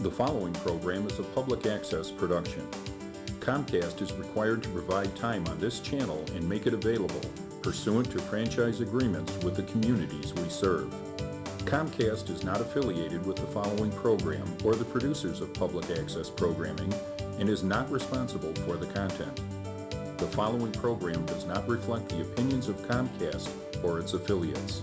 The following program is a public access production. Comcast is required to provide time on this channel and make it available pursuant to franchise agreements with the communities we serve. Comcast is not affiliated with the following program or the producers of public access programming and is not responsible for the content. The following program does not reflect the opinions of Comcast or its affiliates.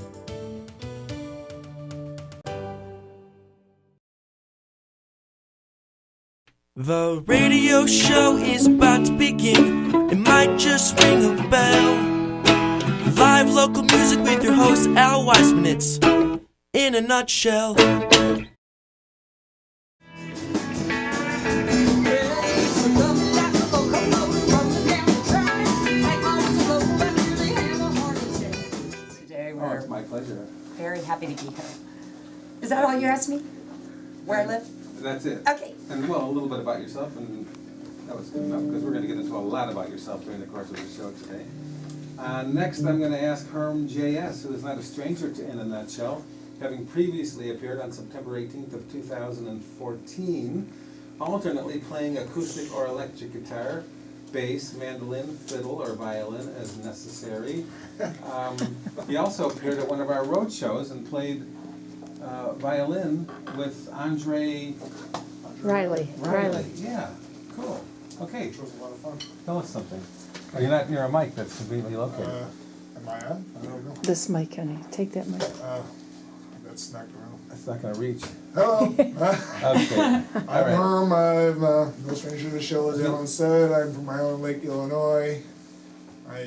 The radio show is about to begin. It might just ring a bell. Live local music with your host Al Weissman. It's in a nutshell. Today It's my pleasure. very happy to be here. Is that all you asked me? Where I live? That's it. Okay. And well, a little bit about yourself, and that was good enough because we're going to get into a lot about yourself during the course of the show today. Next, I'm going to ask Herm J.S., who is not a stranger to In a Nutshell, having previously appeared on September 18th of 2014, alternately playing acoustic or electric guitar, bass, mandolin, fiddle, or violin as necessary. He also appeared at one of our road shows and played violin with Andre Riley. Yeah, cool. Okay, Which was a lot of fun. tell us something. Oh, you're not near a mic that's conveniently located. Am I on? I don't know. This mic, honey. Take that mic. That's not going It's not going to reach. Hello. Okay. I'm All right. Herm. I'm no stranger to the show, as Alan said. I'm from Island Lake, Illinois. What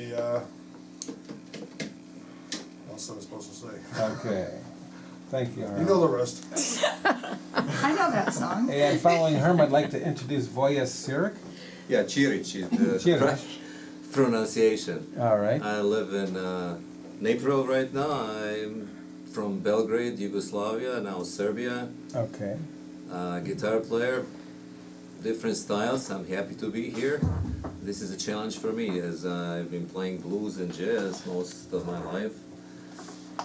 else am I supposed to say? Okay. Thank you, You Herm. know the rest. I know that song. And following Herm, I'd like to introduce Voya Sirik. Yeah, Ciric is the Ciric. pronunciation. All right. I live in Naperville right now. I'm from Belgrade, Yugoslavia, now Serbia. Okay. Guitar player, different styles. I'm happy to be here. This is a challenge for me as I've been playing blues and jazz most of my life.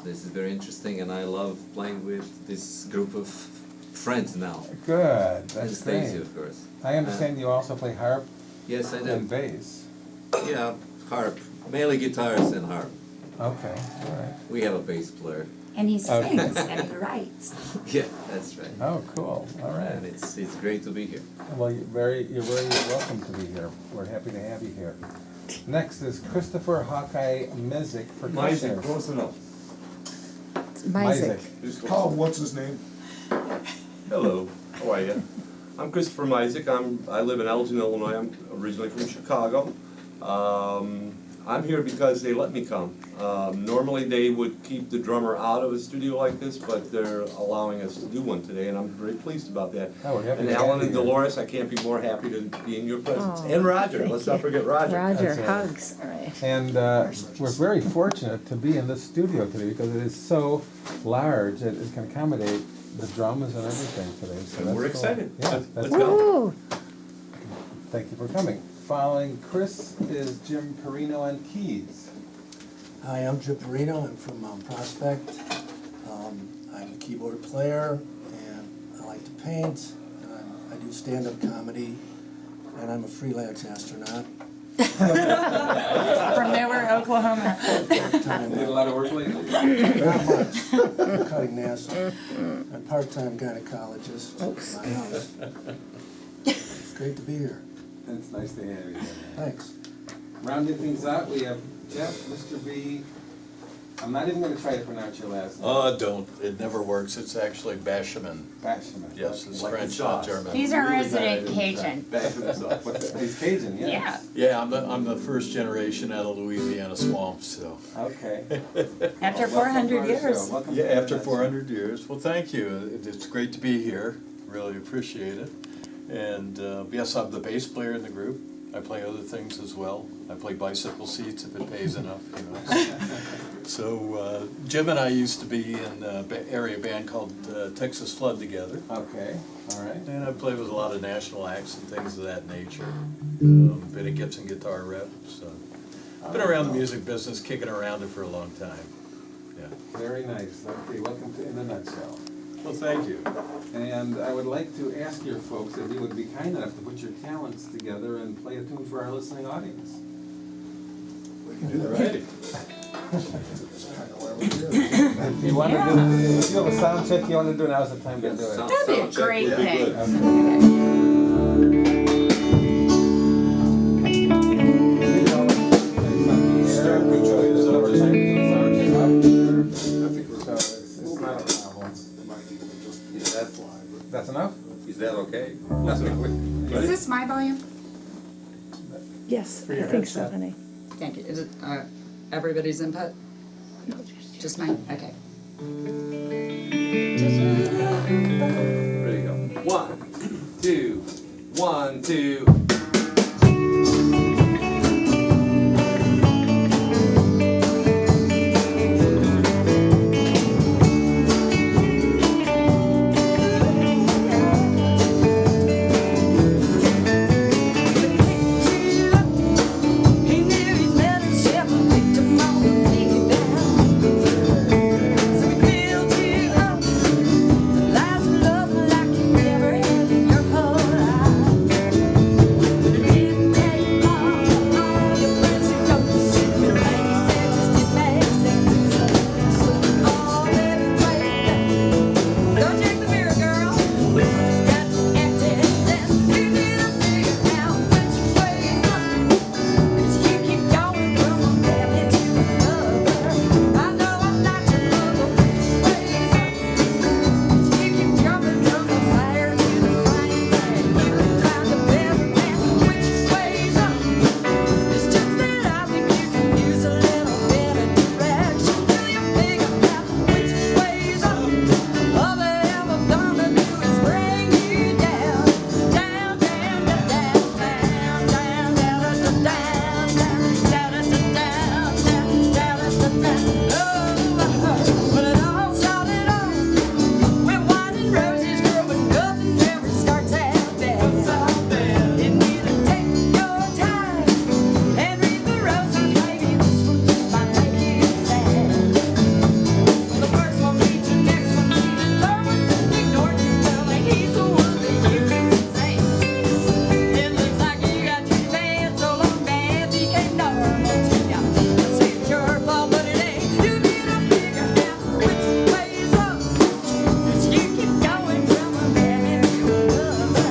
This is very interesting and I love playing with this group of friends now. Good. And That's Stacey, great. of course. I understand you also play harp Yes, I and do. bass. Yeah, harp. Mainly guitars and harp. Okay. All right. We have a bass player. And he Okay. sings and he writes. Yeah, that's right. Oh, cool. All And right. it's great to be here. Well, you're very welcome to be here. We're happy to have you here. Next is Christopher Hawkeye Mizik, percussionist. Close enough. Isaac. Call him, what's his name? Hello, how are you? I'm Christopher Isaac. I live in Elgin, Illinois. I'm originally from Chicago. I'm here because they let me come. Normally they would keep the drummer out of a studio like this, but they're allowing us to do one today, and I'm very pleased about that. Oh, we're happy And to have Alan you and here. Dolores, I can't be more happy to be in your presence. Oh, And Roger, thank let's you. not forget Roger. Roger, That's right. hugs. All right. And we're very fortunate to be in this studio today because it is so large that it can accommodate the drums and everything today. So And that's we're cool. excited. Yeah, Let's that's go. cool. Woo! Thank you for coming. Following Chris is Jim Perino on keys. Hi, I'm Jim Perino. I'm from Prospect. I'm a keyboard player, and I like to paint, and I do stand-up comedy, and I'm a freelance astronaut. From nowhere, Oklahoma. Part-time, Did a lot of work lately? not much. I'm cutting NASA. I'm a part-time gynecologist. It's great to be here. It's nice to have you here. Thanks. Rounding things out, we have Jeff, Mr. B. I'm not even going to try to pronounce your last name. Don't. It never works. It's actually Bashaman. Bashaman. Yes, it's Like the French, not sauce. German. He's our Really resident bad. Cajun. Back to the sauce. He's Cajun, Yeah. yes. Yeah, I'm the first generation out of Louisiana swamps, so. Okay. After Well, welcome 400 to our show. years. Welcome Yeah, to after the 400 years. Well, thank you. It's great to be here. Really appreciate it. And yes, I'm the bass player in the group. I play other things as well. I play bicycle seats if it pays enough, you know. So Jim and I used to be in an area band called Texas Flood together. Okay, all right. And I played with a lot of national acts and things of that nature. Been a Gibson guitar rep, so. Been around the music business, kicking around it for a long time. Yeah. Very nice. Okay, welcome to In a Nutshell. Well, thank you. And I would like to ask your folks if you would be kind enough to put your talents together and play a tune for our listening audience. We can do that. Right. If you want to do, if you have a sound check you want to do, now's the time to do it. That'd be a great would be thing. good. Start controlling the number time. It's not a problem. Is that, That's enough? is that okay? Is this my volume? Yes, I think so, honey. Thank you. Is it everybody's input? No, Just mine? Okay. Ready to go. 1, 2, 1, 2. He knew he'd let himself a victim on the naked down. So he built you up, lies of love like you never had in your whole life. But it didn't take long, all your friends who don't see your lady said just didn't make sense. All that played, go check the mirror, girl. It's got to act it, then you need to figure out which way up. Cause you keep going from one family to another. I know I'm not your mother, which way's up? Cause you keep jumping from the fire to the frying pan. You can find a better man, which way's up? It's just that I think you can use a little bit of direction. Till you figure out which way's up. All they ever gonna do is bring you down, down, down, down, down, down, down, down, down, down. Oh, but it all started off with wine and roses, girl, but nothing ever starts out bad. You need to take your time and read the roses, maybe this one just might make you sad. The first one beats the next one, beats the third one, ignored you, well, and he's the one that you can say. It looks like you got too bad, so long bad became normal to ya. It's ain't your fault, but it ain't. You need to figure out which way's up. 'Cause you keep going from one family to another.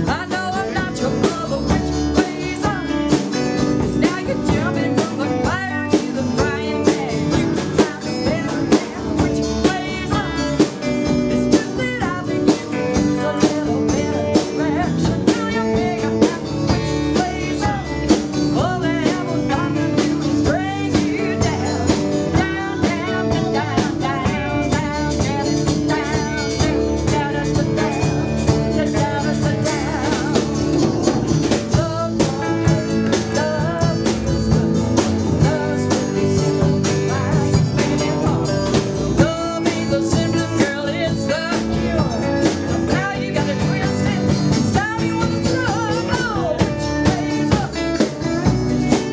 I know I'm not your mother, which way's up? 'Cause now you're jumping from the fire to the frying pan. You can find a better man, which way's up? It's just that I think you can use a little bit of direction. Till you figure out which way's up. All they ever gonna do is bring you down, down, down, down, down, down, down, Love ain't the symptom, girl, it's the cure. Now you got to twist it, stop you on the throat. Oh, which way's up?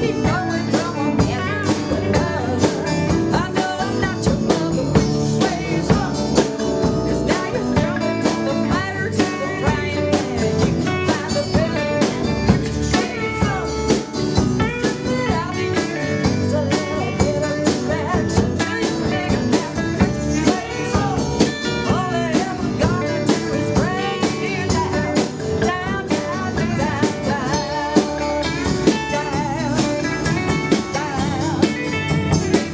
Keep going from one man to another. I know I'm not your mother, which way's up? 'Cause now you're jumping from the fire to the frying pan. You can find a better man, which way's up? Just that I think you can use a little bit of direction. Till you figure out which way's up. All they ever gonna do is bring you down, down, down, down, down, down, down.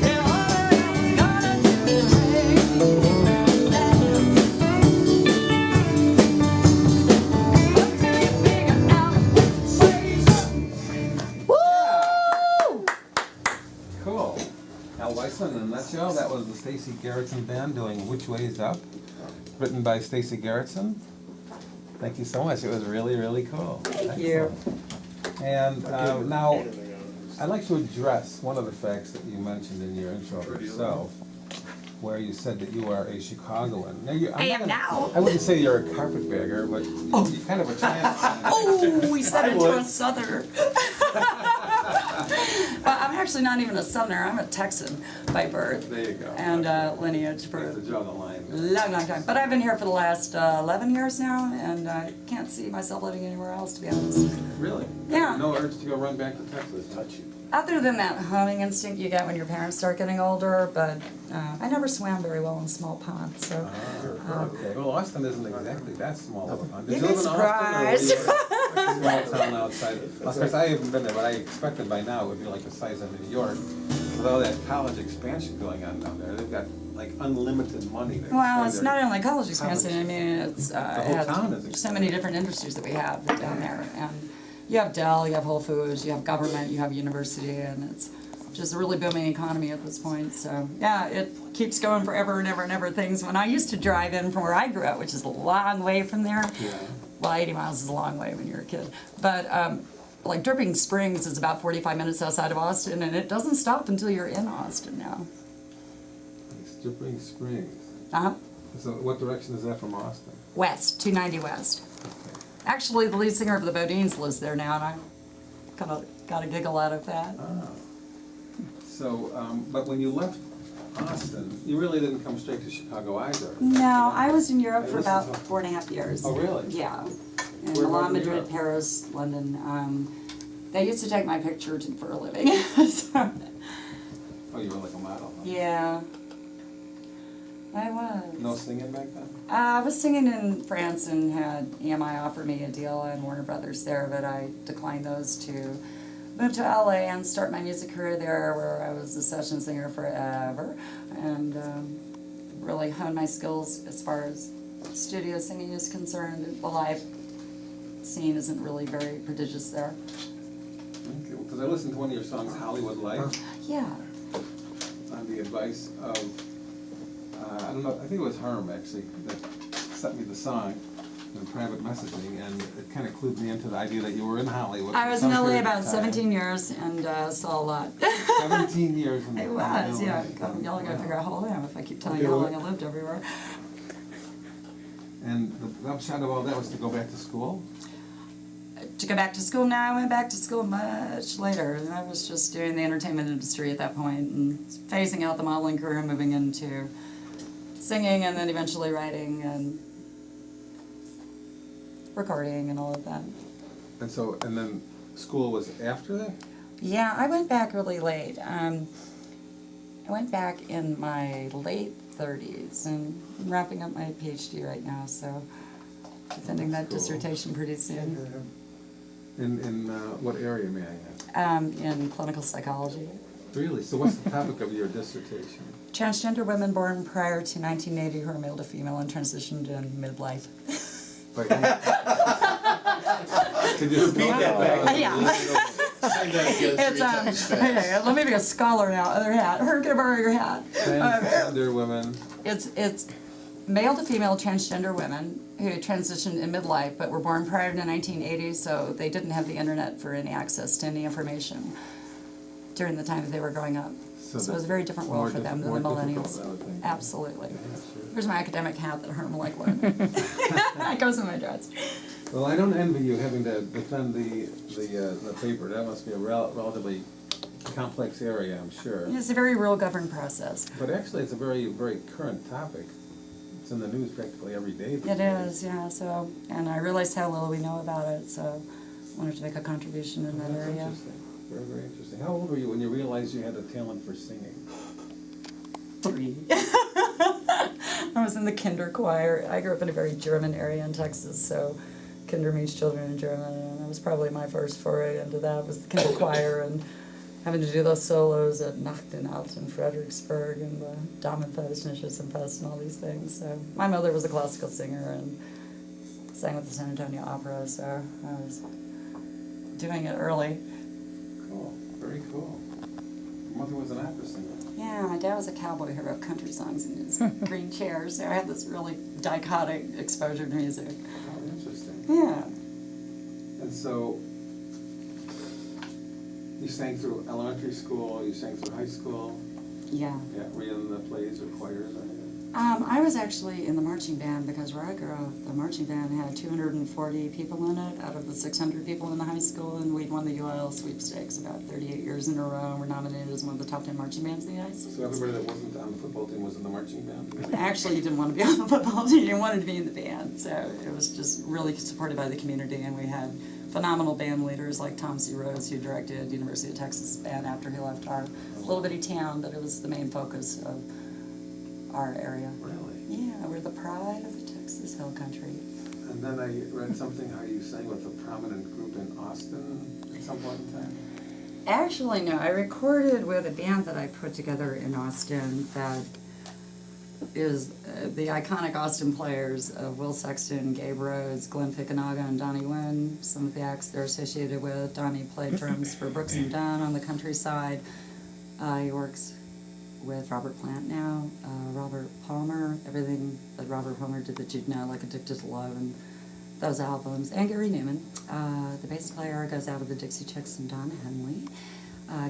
Yeah, all they ever gonna do is bring you down. Until you figure out which way's up. Woo! Cool. Al Weissman, in a nutshell, that was the Stacey Garrettson Band doing Which Way's Up, written by Stacey Garrettson. Thank you so much. It was really, really cool. Thank you. And now, I'd like to address one of the facts that you mentioned in your intro of yourself, where you said that you are a Chicagoan. Now, I am now. I wouldn't say you're a carpetbagger, but you're kind of a transplant. Oh, we said it to a southerner. I'm actually not even a Southerner. I'm a Texan by birth. There you go. And lineage for Have to draw the line. long time. But I've been here for the last 11 years now, and I can't see myself living anywhere else, to be honest. Really? Yeah. No urge to go run back to Texas, touch you. Other than that homing instinct you get when your parents start getting older, but I never swam very well in small ponds, so. Okay, well, Austin isn't exactly that small of a pond. Did You'd you be live in Austin, or were you surprised. a small town outside? Of course, I haven't been there, but I expected by now it would be like the size of New York. With all that college expansion going on down there, they've got like unlimited money. to Well, spend it's there. not only college expansion, I mean, it's, whole it town has is so many different industries that we have down there. And you have Dell, you have Whole Foods, you have government, you have university, and it's just a really booming economy at this point. So, yeah, it keeps going forever and ever and ever. Things, when I used to drive in from where I grew up, which is a long way from there, well, 80 miles is a long way when you're a kid, but like Dripping Springs is about 45 minutes outside of Austin, and it doesn't stop until you're in Austin now. Dripping Springs. Uh-huh. So what direction is that from Austin? West, 290 West. Actually, the lead singer of the Bodines lives there now, and I kind of got a giggle out of that. So, but when you left Austin, you really didn't come straight to Chicago either. No, I was in Europe for about 4.5 years. Oh, really? Yeah. In Where Milan, about in Madrid, Europe? Paris, London. They used to take my picture for a living. So, Oh, you were like a model, huh? yeah. I was. No singing back then? I was singing in France and had EMI offer me a deal and Warner Brothers there, but I declined those to move to LA and start my music career there, where I was a session singer forever, and really honed my skills as far as studio singing is concerned. The live scene isn't really very prodigious there. Okay, because I listened to one of your songs, Hollywood Life, Yeah. on the advice of, I don't know, I think it was Herm actually, that sent me the song in private messaging, and it kind of clued me into the idea that you were in Hollywood. I for was some in LA period of about time. 17 years and saw a lot. 17 years in It LA. was, yeah. Y'all are gonna figure out how old I am if I keep telling you how long I lived everywhere. And the upshot of all that was to go back to school? To go back to school now, I went back to school much later. And I was just doing the entertainment industry at that point and phasing out the modeling career, moving into singing, and then eventually writing and recording and all of that. And so, and then school was after that? Yeah, I went back really late. I went back in my late 30s and I'm wrapping up my PhD right now, so defending that Cool. dissertation pretty soon. In what area, may I ask? In clinical psychology. Really? So what's the topic of your dissertation? Transgender women born prior to 1980 who are male to female and transitioned in midlife. Could you repeat that back? Yeah. It's okay, let me be a scholar now. Other hat. Her, can I borrow your hat? Transgender women. It's male to female transgender women who transitioned in midlife but were born prior to 1980, so they didn't have the internet for any access to any information during the time that they were growing up. So it was a very different world for them than the millennials. Yeah, Absolutely. sure. Here's my academic hat that Herm like one. It goes in my dress. Well, I don't envy you having to defend the paper. That must be a relatively complex area, I'm sure. It's a very real governed process. But actually, it's a very, very current topic. It's in the news practically every day. these It days. is, yeah, so, and I realized how little we know about it, so I wanted to make a contribution in that That's area. interesting. Very, very interesting. How old were you when you realized you had a talent for singing? 3. I was in the kinder choir. I grew up in a very German area in Texas, so kinder means children in German, and that was probably my first foray into that, was the kinder choir, and having to do those solos at Nacht und Nacht in Fredericksburg, and the Damenfest and Schützenfest and all these things. So my mother was a classical singer and sang with the San Antonio Opera, so I was doing it early. Cool. Very cool. Your mother was an opera singer. Yeah, my dad was a cowboy who wrote country songs in his green chair, so I had this really dichotic exposure to music. Oh, interesting. Yeah. And so, you sang through elementary school, you sang through high school. Yeah. Yeah, were you in the plays or choirs or anything? I was actually in the marching band because where I grew up, the marching band had 240 people in it out of the 600 people in the high school, and we'd won the UIL sweepstakes about 38 years in a row. We're nominated as one of the top 10 marching bands in the United States. So everybody that wasn't on the football team was in the marching band? Actually, you didn't want to be on the football team, you wanted to be in the band, so it was just really supported by the community, and we had phenomenal band leaders like Tom C. Rose, who directed University of Texas band after he left our little bitty town, but it was the main focus of our area. Really? Yeah, we're the pride of the Texas Hill Country. And then I read something, how you sang with a prominent group in Austin at some point in time? Actually, no, I recorded with a band that I put together in Austin that is the iconic Austin players of Will Sexton, Gabe Rhodes, Glenn Ficanaga, and Donnie Wynn. Some of the acts they're associated with. Donnie played drums for Brooks and Dunn on the countryside. He works with Robert Plant now, Robert Palmer, everything that Robert Palmer did that you'd know, like Addicted to Love and those albums. And Gary Newman, the bass player, goes out of the Dixie Chicks and Don Henley.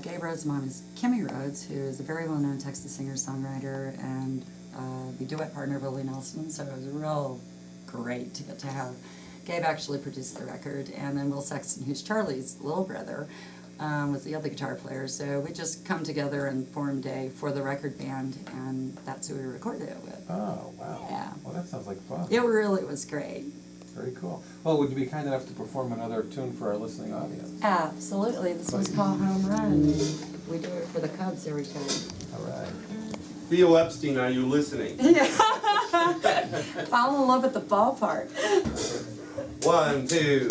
Gabe Rhodes' mom is Kimmy Rhodes, who is a very well-known Texas singer-songwriter and the duet partner of Willie Nelson, so it was real great to get to have. Gabe actually produced the record, and then Will Sexton, who's Charlie's little brother, was the other guitar player. So we just come together and formed a For the Record band, and that's who we recorded it with. Oh, wow. Yeah. Well, that sounds like fun. It really was great. Very cool. Well, would you be kind enough to perform another tune for our listening audience? Absolutely. This one's called Home Run. We do it for the Cubs every time. All right. Theo Epstein, are you listening? Yeah. Fall in love at the ballpark. 1, 2.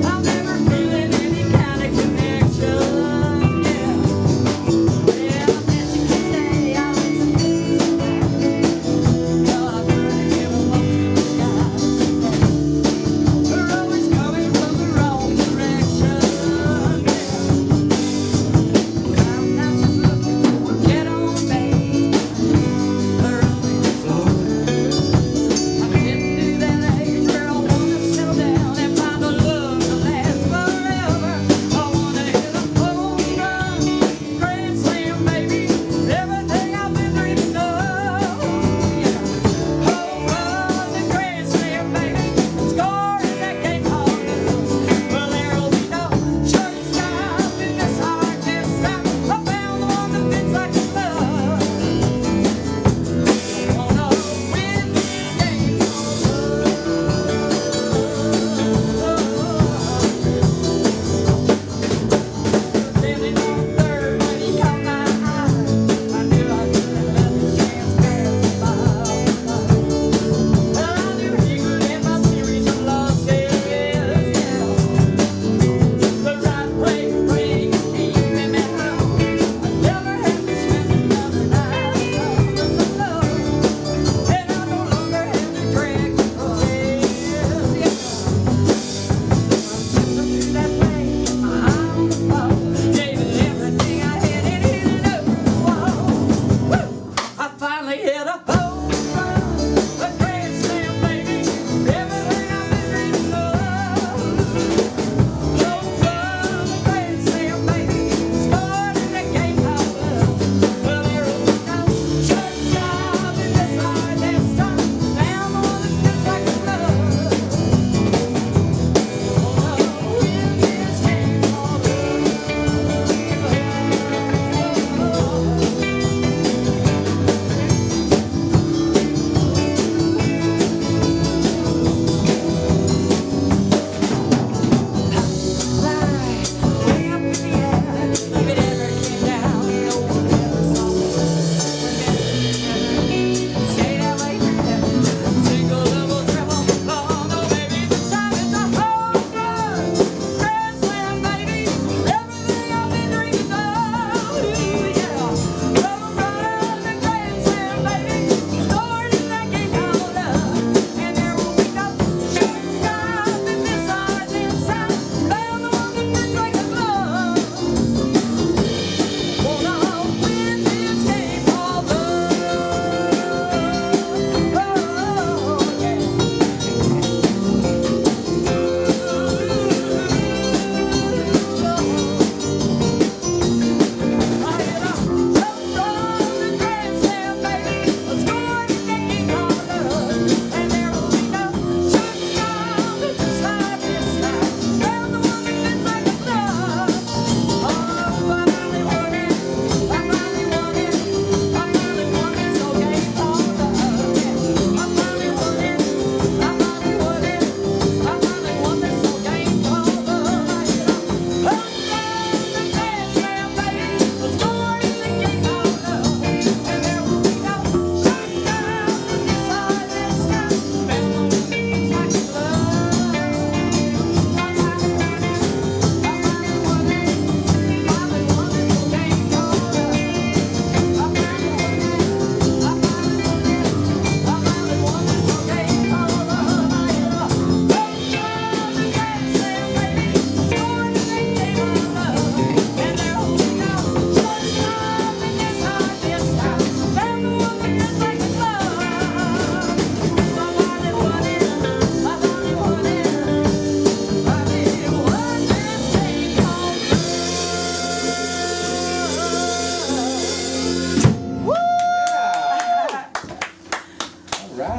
I'm never feeling any kind of connection, yeah. Yeah, I bet you can say I was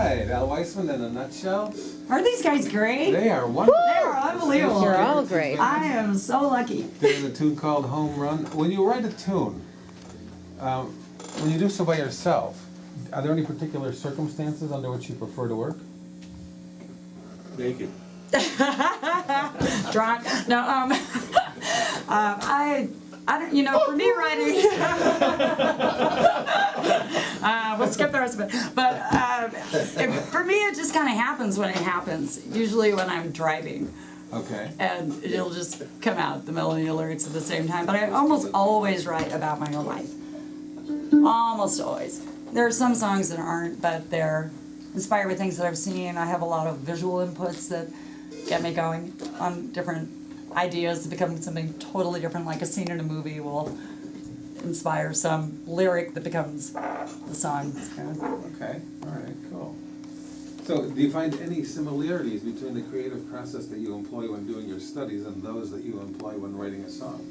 right, Al Weissman in a nutshell. Aren't these guys great? They are wonderful. They are unbelievable. You're all great. I am so lucky. Doing a tune called Home Run. When you write a tune, when you do so by yourself, are there any particular circumstances under which you prefer to work? Naked. Drunk. No, I don't, you know, for me writing, we'll skip the rest of it. But for me, it just kind of happens when it happens. Usually when I'm driving. Okay. And it'll just come out, the melody and lyrics at the same time. But I almost always write about my own life. Almost always. There are some songs that aren't, but they're inspired by things that I've seen. I have a lot of visual inputs that get me going on different ideas to become something totally different, like a scene in a movie will inspire some lyric that becomes the song. Okay, all right, cool. So do you find any similarities between the creative process that you employ when doing your studies and those that you employ when writing a song?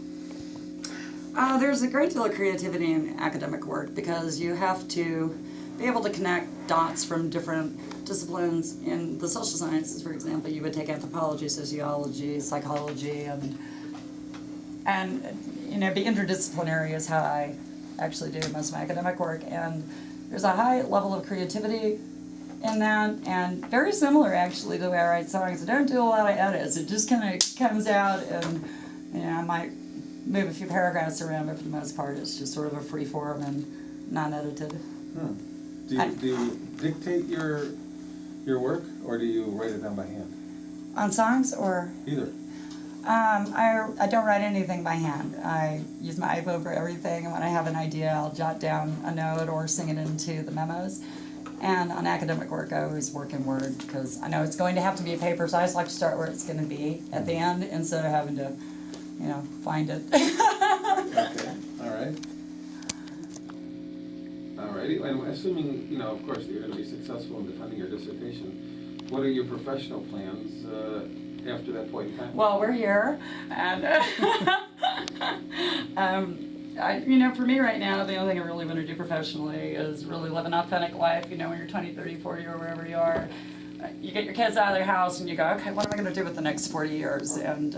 There's a great deal of creativity in academic work because you have to be able to connect dots from different disciplines. In the social sciences, for example, you would take anthropology, sociology, psychology, and you know, be interdisciplinary is how I actually do most of my academic work. And there's a high level of creativity in that, and very similar actually to the way I write songs. I don't do a lot of edits. It just kind of comes out, and you know, I might move a few paragraphs around, but for the most part, it's just sort of a free form and non-edited. Do you dictate your work, or do you write it down by hand? On songs or? Either. I don't write anything by hand. I use my iPhone for everything, and when I have an idea, I'll jot down a note or sing it into the memos. And on academic work, I always work in Word because I know it's going to have to be a paper, so I just like to start where it's going to be at the end instead of having to, you know, find it. Okay, all right. Alrighty, and assuming, you know, of course, that you're going to be successful in defending your dissertation, what are your professional plans after that point in time? Well, we're here, and you know, for me right now, the only thing I really want to do professionally is really live an authentic life. You know, when you're 20, 30, 40, or wherever you are, you get your kids out of their house and you go, okay, what am I going to do with the next 40 years? And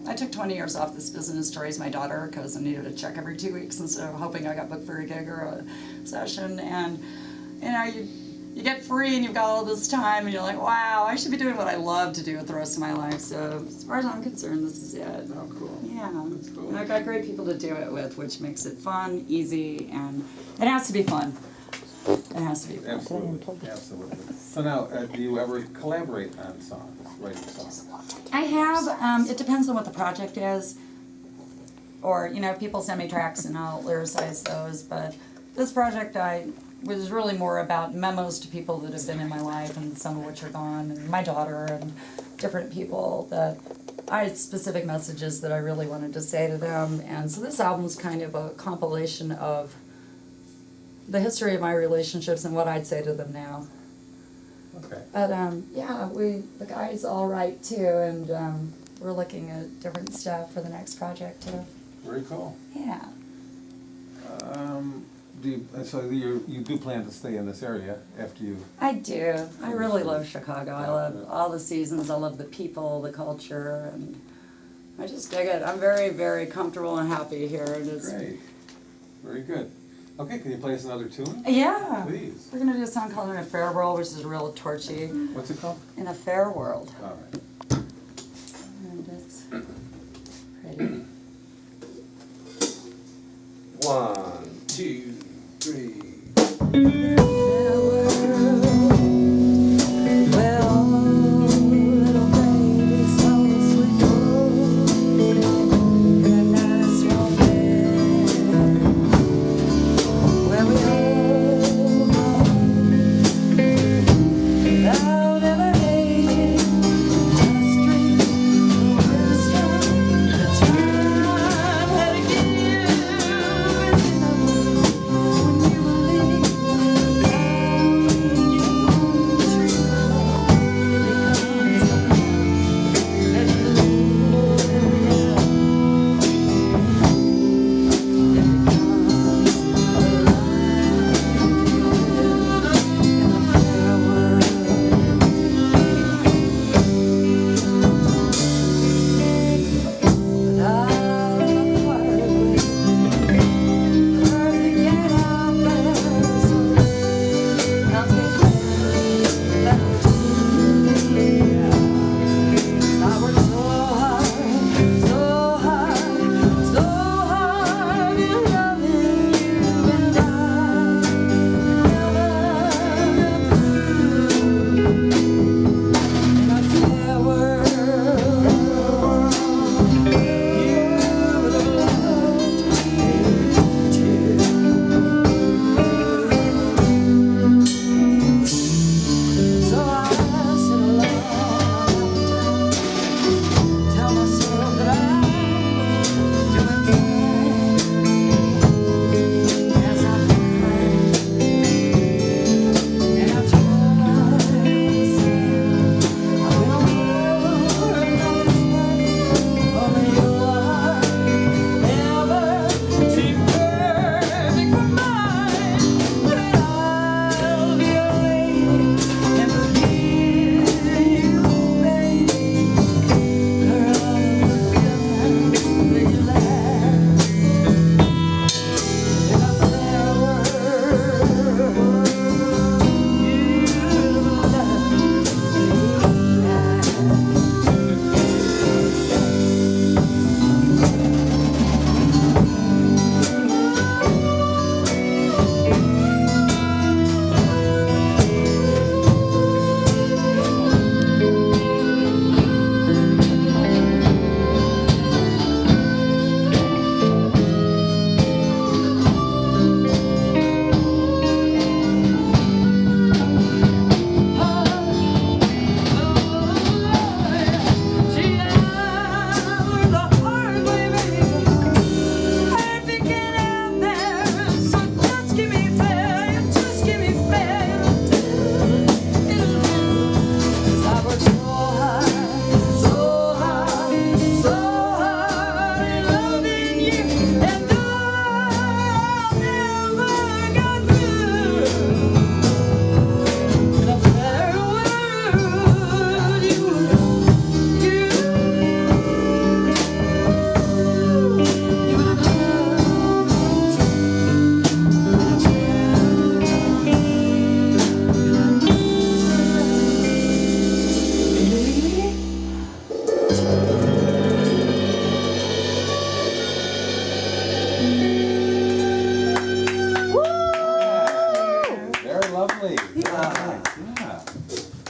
I took 20 years off this business to raise my daughter because I needed a check every 2 weeks instead of hoping I got booked for a gig or a session. And, you know, you get free and you've got all this time and you're like, wow, I should be doing what I love to do with the rest of my life. So as far as I'm concerned, this is it. Oh, cool. Yeah. That's cool. And I've got great people to do it with, which makes it fun, easy, and it has to be fun. It has to be fun. Absolutely, absolutely. So now, do you ever collaborate on songs, writing songs? I have, it depends on what the project is. Or, you know, people send me tracks and I'll lyricize those, but this project was really more about memos to people that have been in my life, and some of which are gone, and my daughter and different people that I had specific messages that I really wanted to say to them. And so this album's kind of a compilation of the history of my relationships and what I'd say to them now. Okay. But yeah, the guys all write too, and we're looking at different stuff for the next project too. Very cool. Yeah. So you do plan to stay in this area after you? I do. I really love Chicago. I love all the seasons. I love the people, the culture, and I just dig it. I'm very, very comfortable and happy here. And it's Great. Very good. Okay, can you play us another tune? Yeah. Please. We're gonna do a song called "In a Fair World," which is real torchy. What's it called? In a Fair World. All right. And it's pretty. 1, 2, 3. Without ever hating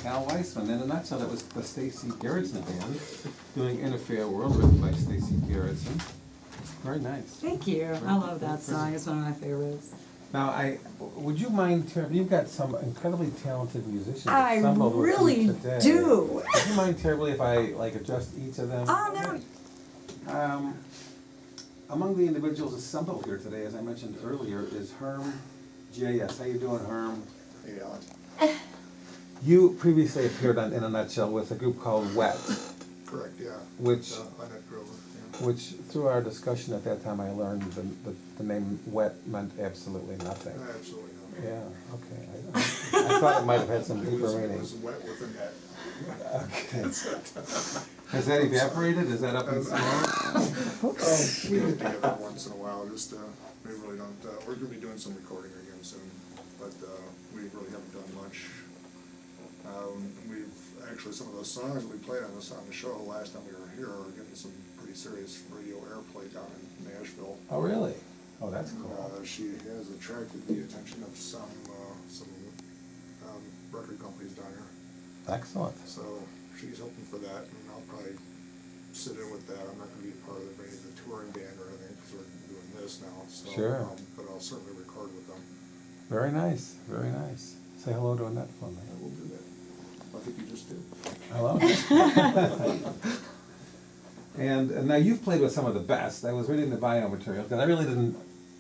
Al Weissman. In a nutshell, that was the Stacey Garrettson band doing In a Fair World, written by Stacey Garrettson. Very nice. Thank you. I love that song. It's one of my favorites. Now, would you mind, you've got some incredibly talented musicians I assembled with you really today. do. Would you mind terribly if I address each of them? Oh, no. Among the individuals assembled here today, as I mentioned earlier, is Herm J.S. How you doing, Herm? Yeah, You previously appeared on In a Nutshell with a group called Wet, correct, yeah. which Annette Grover, yeah. which through our discussion at that time I learned the name Wet meant absolutely nothing. Absolutely not. Yeah, okay. I thought it might have had some deeper It meaning. was wet with a net. Okay. Has that evaporated? Is that up in smoke? We get together once in a while, just, we really don't, we're gonna be doing some recording again soon, but, we really haven't done much. We've, actually, some of those songs that we played on the show last time we were here are getting some pretty serious radio airplay down in Nashville. Oh, really? Oh, that's And, cool. she has attracted the attention of some record companies down here. Excellent. So she's hoping for that, and I'll probably sit in with that. I'm not gonna be part of the touring band or anything, because we're doing this now, so. Sure. But I'll certainly record with them. Very nice, very nice. Say hello to Annette for me. I will do that. I think you just did. Hello. And now you've played with some of the best. I was reading the bio material, because I really didn't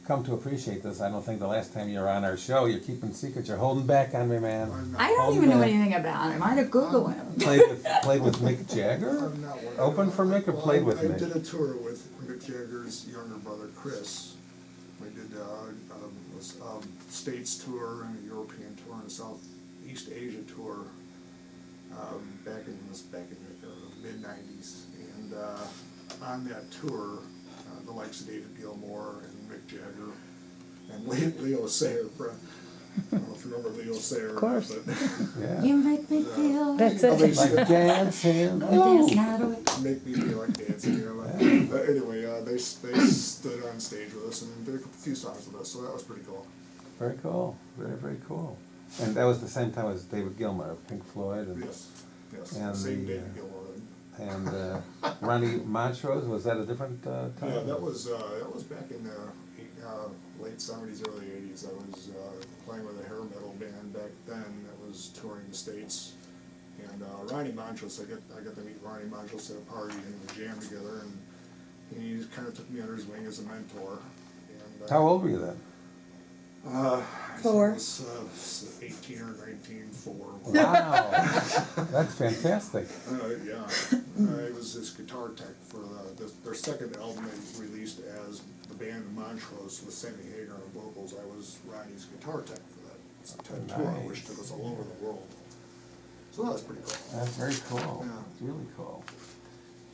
come to appreciate this, I don't think, the last time you were on our show. You're keeping secrets, you're holding back on me, man. I don't even know anything about him. I had to Google him. Played with Mick Jagger? I'm not one of Open them. for Mick or Well, played with I Mick? did a tour with Mick Jagger's younger brother, Chris. We did a States tour and a European tour and a Southeast Asia tour back in the mid-90s. And on that tour, the likes of David Gilmour and Mick Jagger and Leo Sayer. I don't know if you remember Leo Sayer. Of course. Yeah. You make me feel That's They it. said- Like dancing. dancing out of it. Make me feel like dancing, you know. But anyway, they stood on stage with us and did a few songs with us, so that was pretty cool. Very cool, very, very cool. And that was the same time as David Gilmour of Pink Floyd. And, Yes, And same the, David Gilmour. And Ronnie Montrose, was that a different time? Yeah, that was back in the late '70s, early '80s. I was playing with a hair metal band back then that was touring the States. And Ronnie Montrose, I got to meet Ronnie Montrose at a party and we jammed together, and he kind of took me under his wing as a mentor. And, How old were you then? I 4. was 18 or 19, 4. Wow, that's fantastic. Yeah, I was his guitar tech for their second album they released as the band Montrose with Sammy Hagar on vocals. I was Ronnie's guitar tech for that tour, which took us all over the world. So that was pretty cool. That's very cool. Yeah. It's really cool.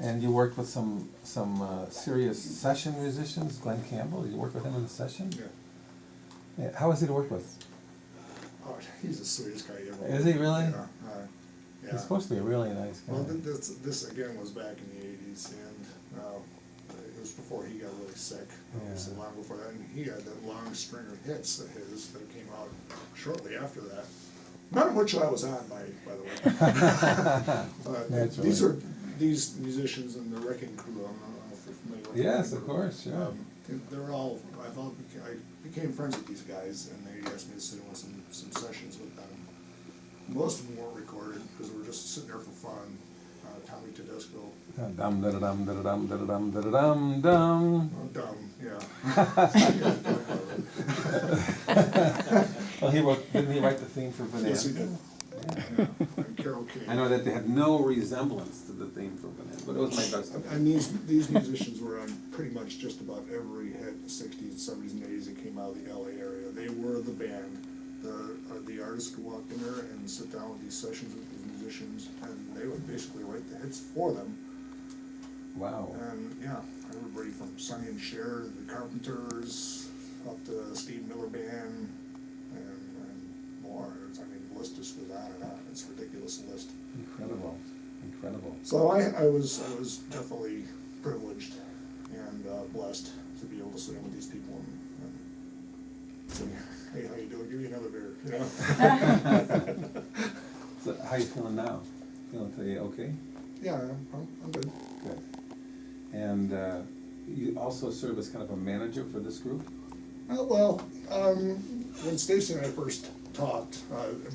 And you worked with some serious session musicians, Glenn Campbell. You worked with him in the session? Yeah. Yeah. How was he to work with? Oh, he's the sweetest guy ever. Is he really? Yeah. Yeah. He's supposed to be a really nice guy. Well, this again was back in the '80s, and it was before he got really sick. Obviously, long before that, and he had that long string of hits of his that came out shortly after that. None of which I was on, by the way. These musicians in the Wrecking Crew. I don't know if you're familiar with. Yes, the of Wrecking course, Crew. yeah. They're all. I became friends with these guys, and they asked me to sit in with some sessions with them. Most of them weren't recorded because we were just sitting there for fun. Tommy Tedesco. Dum da da dum da da dum da da dum da da dum dum. Oh, dumb, yeah. Well, didn't he write the theme for Banana? Yes, he did. Yeah. And Carole King. I know that they had no resemblance to the theme for Banana, but it was my best. And these musicians were on pretty much just about every hit in the '60s, '70s, and '80s that came out of the LA area. They were the band. The artists could walk in there and sit down with these sessions with these musicians, and they would basically write the hits for them. Wow. And yeah, everybody from Sonny and Cher, the Carpenters, up to Steve Miller Band, and more. I mean, the list just goes on and on. It's a ridiculous list. Incredible, incredible. So I was definitely privileged and blessed to be able to sit in with these people and say, hey, how you doing? Give me another beer. You know? So how you feeling now? Feeling today okay? Yeah, I'm good. Good. And you also serve as kind of a manager for this group? When Stacey and I first talked,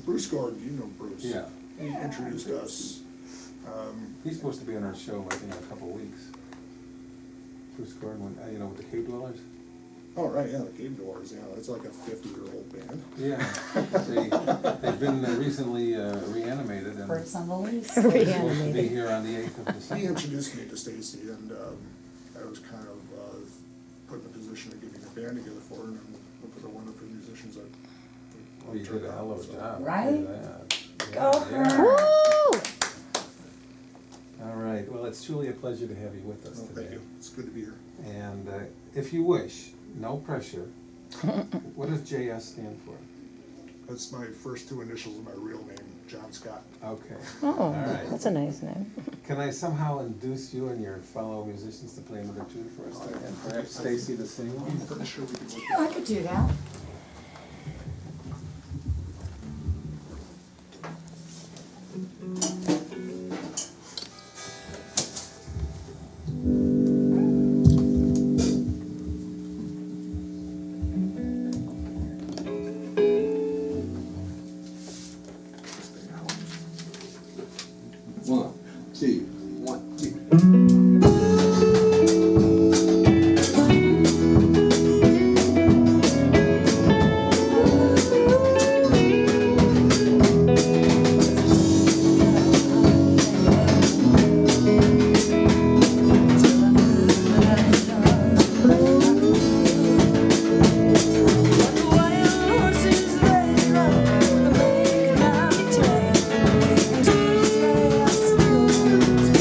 Bruce Gordon, you know Bruce. Yeah. He introduced us. He's supposed to be on our show, I think, in a couple of weeks. Bruce Gordon, you know, with the Cave Dwellers? Oh, right, yeah, the Cave Delores, yeah, that's like a 50-year-old band. Yeah. They've been recently reanimated and First on the list. they're supposed to be here on the 8th of He December. introduced me to Stacey, and I was kind of put in a position of getting a band together for her, and look at the wonderful musicians that Oh, you did a hell of a job. Right? Look at that. Go Yeah. her. Woo! All right, well, it's truly a pleasure to have you with us Oh, today. thank you, it's good to be here. And if you wish, no pressure, what does JS stand for? That's my first two initials of my real name, John Scott. Okay. Oh, All right. that's a nice name. Can I somehow induce you and your fellow musicians to play another tune for us, and perhaps Stacey to sing I'm one? pretty sure we can work I could do that. One, two, 1, 2. Thank you.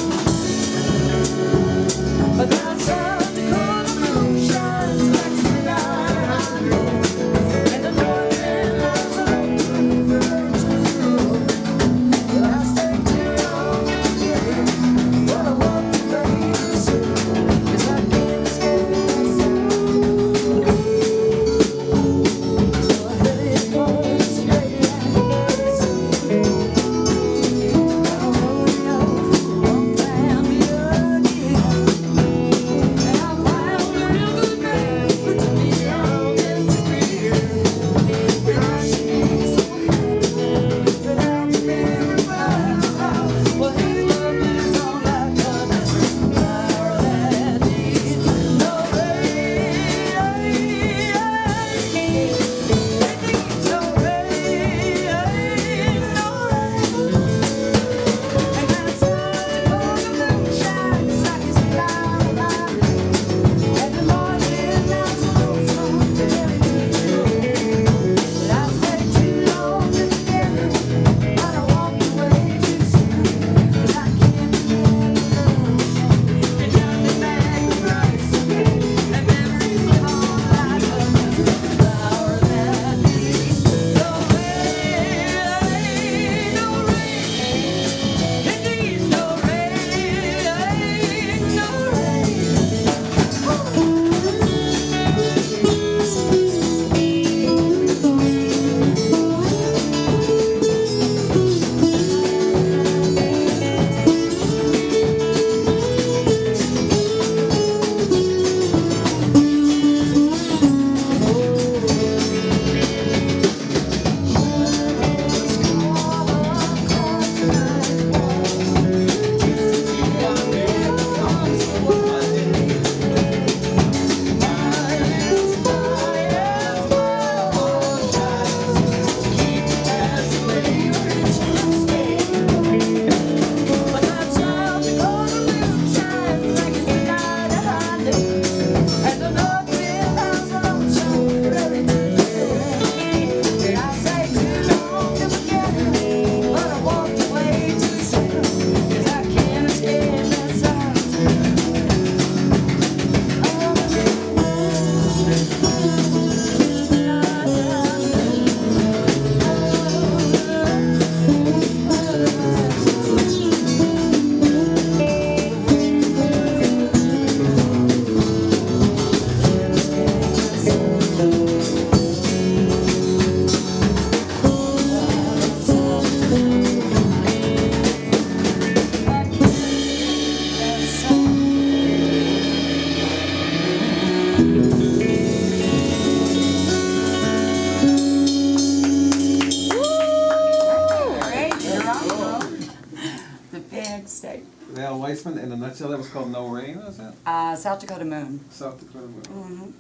state. Al Weissman, in a nutshell, that was called No Rain, was it? South Dakota Moon. South Dakota Moon. Mm-hmm.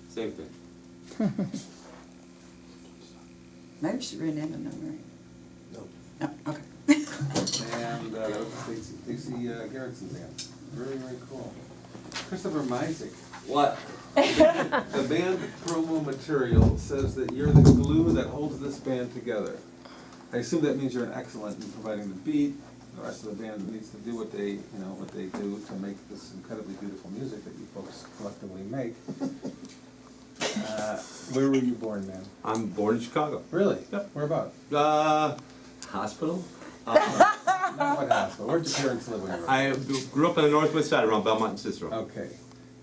Same thing. Maybe we should rename it No Rain. No. No, okay. And that was Stacey Garrettson band. Very, very cool. Christopher Meisick. What? The band promo material says that you're the glue that holds this band together. I assume that means you're an excellent in providing the beat. The rest of the band needs to do what they do to make this incredibly beautiful music that you folks collectively make. Where were you born, man? I'm born in Chicago. Really? Yep. Where about? Hospital? Not what hospital. Where'd your parents live when you were? I grew up on the northwest side around Belmont and Cicero. Okay.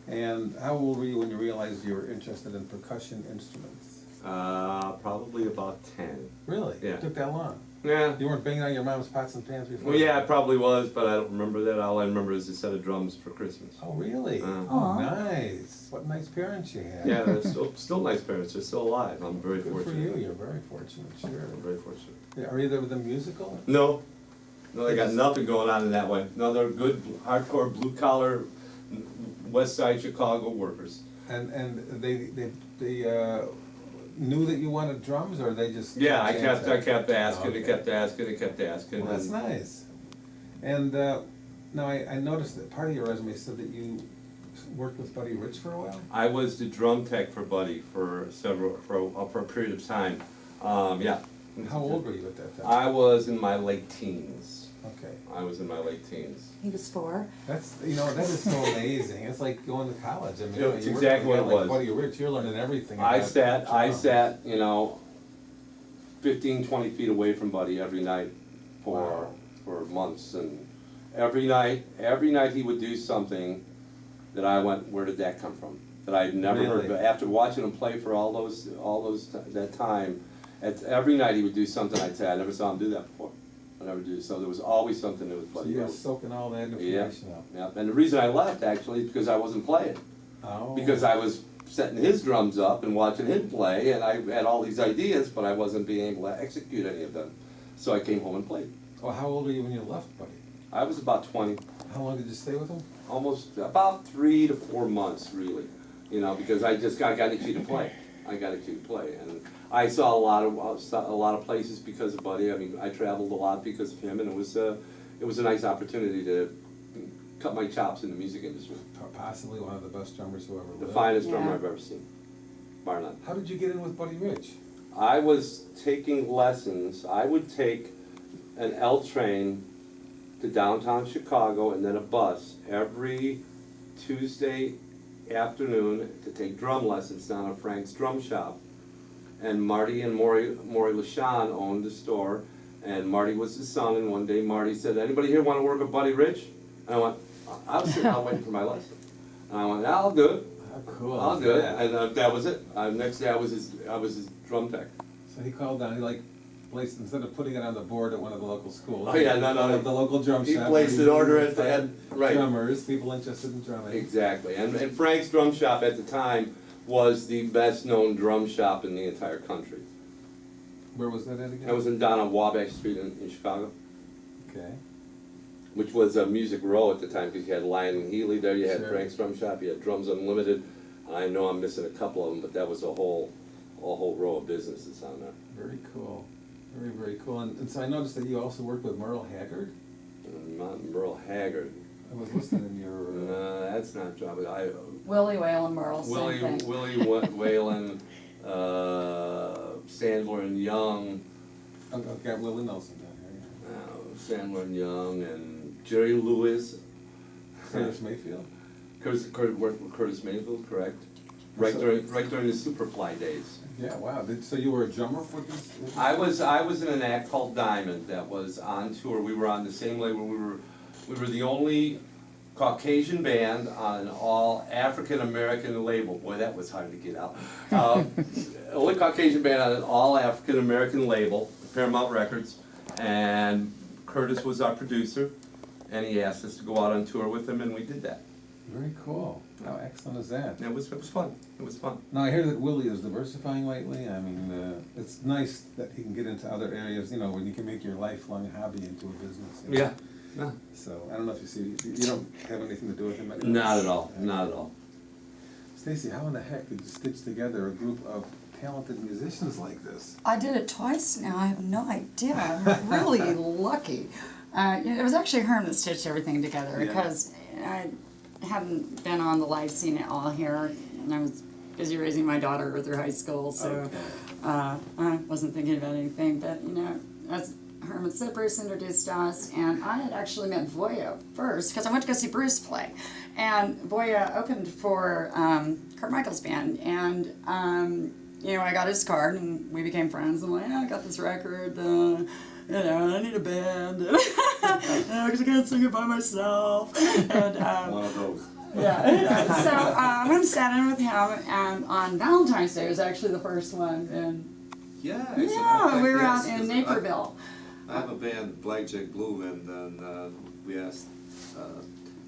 And how old were you when you realized you were interested in percussion instruments? Probably about 10. Really? Yeah. It took that long? Yeah. You weren't banging on your mom's pots and pans before? Well, yeah, I probably was, but I don't remember that. All I remember is a set of drums for Christmas. Oh, really? Oh, nice. What nice parents you had. Yeah, they're still nice parents. They're still alive. I'm very Good fortunate. for you. You're very fortunate, sure. I'm very fortunate. Yeah, are either of them musical? No. No, they got nothing going on in that way. No, they're good, hardcore, blue-collar, west side Chicago workers. And they knew that you wanted drums, or they just... Yeah, I kept asking, Okay. they kept asking, they kept asking. Well, that's and- nice. And now I noticed that part of your resume said that you worked with Buddy Rich for a while? I was the drum tech for Buddy for a period of time. Yeah. How old were you at that time? I was in my late teens. Okay. I was in my late teens. He was 4. That's, that is so amazing. It's like going to college. I mean, Yeah, it's you work exactly with a what guy it like was. Buddy Rich, you're learning everything. I about sat, drums. 15, 20 feet away from Buddy every night for months, and every night he would do something that I went, where did that come from? That I'd never heard. Really? But after watching him play for that time, every night he would do something I'd say I never saw him do that before. I never do. So there was always something that was So Buddy. you were soaking all that information up. Yeah. And the reason I left actually is because I wasn't playing. Oh. Because I was setting his drums up and watching him play, and I had all these ideas, but I wasn't being able to execute any of them. So I came home and played. Well, how old were you when you left Buddy? I was about 20, How long did you stay with him? almost about 3 to 4 months, really. Because I got a key to play. I got a key to play, and I saw a lot of places because of Buddy. I mean, I traveled a lot because of him, and it was a nice opportunity to cut my chops in the music industry. Possibly one of the best drummers who ever lived. The finest drummer Yeah. I've ever seen, bar none. How did you get in with Buddy Rich? I was taking lessons. I would take an L train to downtown Chicago and then a bus every Tuesday afternoon to take drum lessons down at Frank's Drum Shop. And Marty and Maury LaShawn owned the store, and Marty was his son, and one day Marty said, "Anybody here want to work with Buddy Rich?" And I went, I was sitting out waiting for my lesson. And I went, "Yeah, I'll do it. How cool I'll is do it." that? And that was it. Next day I was his drum tech. So he called down, he placed, instead of putting it on the board at one of the local schools. Oh, yeah, no. The local drum shop. He placed an order at the right. Drummers, people interested in drumming. Exactly, and Frank's Drum Shop at the time was the best-known drum shop in the entire country. Where was that at again? I was down on Wabash Street in Chicago, Okay. which was a Music Row at the time, because you had Lion and Healy there, you had Sure. Frank's Drum Shop, you had Drums Unlimited. I know I'm missing a couple of them, but that was a whole row of businesses on there. Very cool. Very, very cool. And so I noticed that you also worked with Merle Haggard. Not Merle Haggard. I was listening in your... No, that's not job. Willie Whalen Merle, same thing. Willie Whalen, Sandler and Young, I've got Willie Nelson down Sandler and Young, and Jerry Lewis. here. Curtis Mayfield. Curtis Mayfield, correct. Right during the Superfly days. Yeah, wow. So you were a drummer for this? I was in an act called Diamond that was on tour. We were on the same label. We were the only Caucasian band on an all African American label. Boy, that was hard to get out. Only Caucasian band on an all African American label, Paramount Records, and Curtis was our producer, and he asked us to go out on tour with him, and we did that. Very cool. How excellent is that? It was fun. It was fun. Now, I hear that Willie is diversifying lately. I mean, it's nice that he can get into other areas, when you can make your lifelong hobby into a business. Yeah. Yeah. So I don't know if you see, you don't have anything to do with him anymore? Not at all, not at all. Stacey, how in the heck did you stitch together a group of talented musicians like this? I did it twice now. I have no idea. I'm really lucky. It was actually Herm that stitched everything together Yeah. because I hadn't been on the live scene at all here, and I was busy raising my daughter through high school, so Okay. I wasn't thinking about anything. But as Herman said, Bruce introduced us, and I had actually met Voya first because I went to go see Bruce play, and Voya opened for Kurt Michael's band, and I got his card and we became friends. I'm like, I got this record. I need a band. Because I can't sing it by myself. And, One of those. yeah. So I went and sat in with him, and on Valentine's Day was actually the first one. And Yeah, yeah, we were out in Naperville. I have a band, Blackjack Blue, and then we asked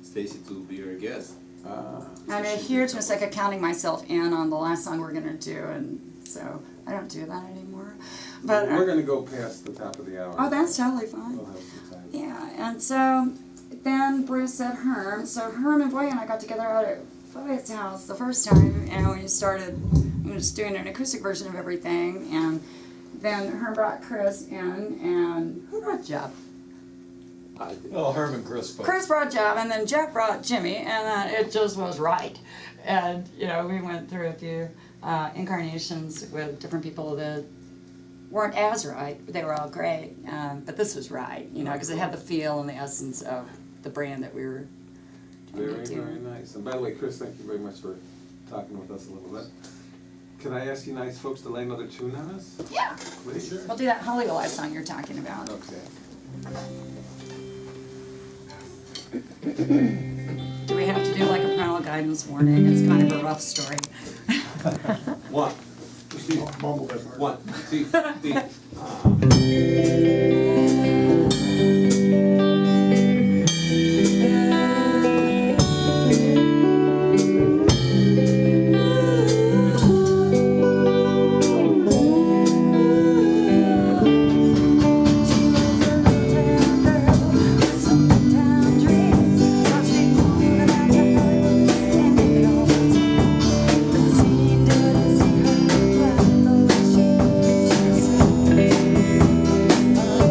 Stacey to be our guest. I'm a huge mistake of counting myself in on the last song we're gonna do, and so I don't do that anymore. But We're gonna go past the top of the hour. oh, that's totally fine. We'll have some time. Yeah, and so then Bruce said Herm. So Herm and Voya and I got together out at Voya's house the first time, and we started just doing an acoustic version of everything. And then Herm brought Chris in, and who brought Jeff? Well, Herman Chris, but Chris brought Jeff, and then Jeff brought Jimmy, and it just was right. And we went through a few incarnations with different people that weren't as right, but they were all great. But this was right, because it had the feel and the essence of the brand that we were trying Very, to do. very nice. And by the way, Chris, thank you very much for talking with us a little bit. Can I ask you nice folks to lay another tune on us? Yeah, Please? we'll do that Hollywood Live song you're talking about. Okay. Do we have to do like a parental guidance warning? It's kind of a rough story. One, Mumble that part. 1, 2, 3. Thank you.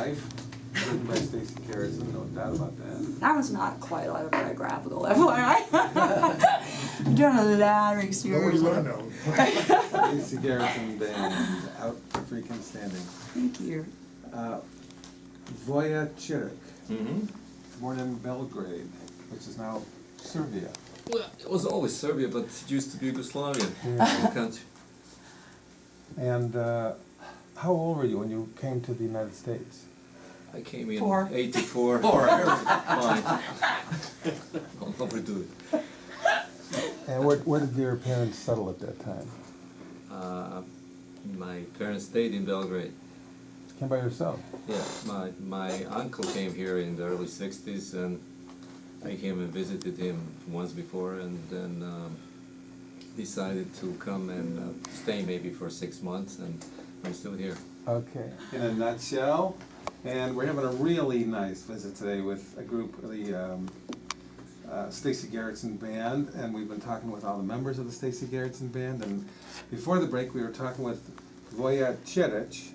Life, written by Stacey Garrettson, no doubt about that. That was not quite autobiographical, FYI. I'm doing a lot of research. Nobody's gonna know. Stacey Garrettson Band, out for freaking standing. Thank you. Voja Čirić, Mm-hmm. born in Belgrade, which is now Serbia. Well, it was always Serbia, but it used to be Yugoslavia, the country. And how old were you when you came to the United States? I came in 4. 84. Four. Fine. I'll overdo it. And where did your parents settle at that time? My parents stayed in Belgrade. Came by yourself? Yeah, my uncle came here in the early 60s, and I came and visited him once before, and then decided to come and stay maybe for 6 months, and I'm still here. Okay. In a nutshell, and we're having a really nice visit today with a group, the Stacey Garrettson Band, and we've been talking with all the members of the Stacey Garrettson Band, and before the break we were talking with Voja Čirić.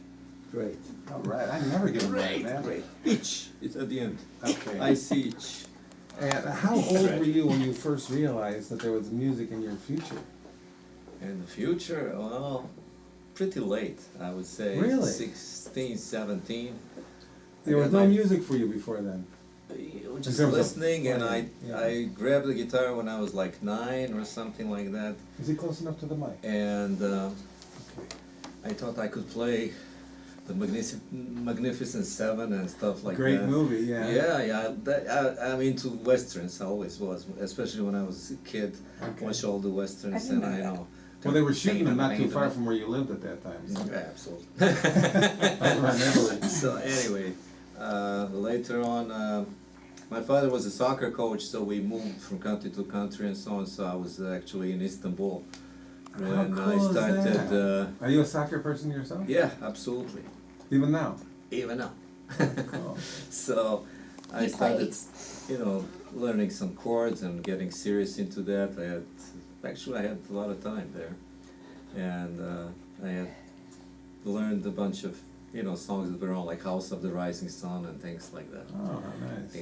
Great. All right, I never get it right, man. Great. Each. It's at the end. Okay. I see each. And how old were you when you first realized that there was music in your future? In the future, well, pretty late, I would say. Really? 16, 17. There was I got no my- music for you before then? Just terms of listening, and playing, yeah. I grabbed the guitar when I was like 9 or something like that, Is he close enough to the mic? and I thought I could play the Magnificent Seven and stuff like Great that. movie, yeah. Yeah. I'm into westerns. I always was, especially when I was a kid. Okay. Watch all the westerns, I didn't and know I that. know. Well, they were shooting them not too far from where you lived at that time. So. Yeah, absolutely. I remember it. So anyway, later on, my father was a soccer coach, so we moved from country to country and so on. So I was actually in Istanbul when How cool I started. is that? Are you a soccer person yourself? Yeah, absolutely. Even now? Even now. Cool. So I He started, plays. learning some chords and getting serious into that. I had a lot of time there, and I had learned a bunch of songs that were on, like House of the Rising Sun and things like that. Oh, nice.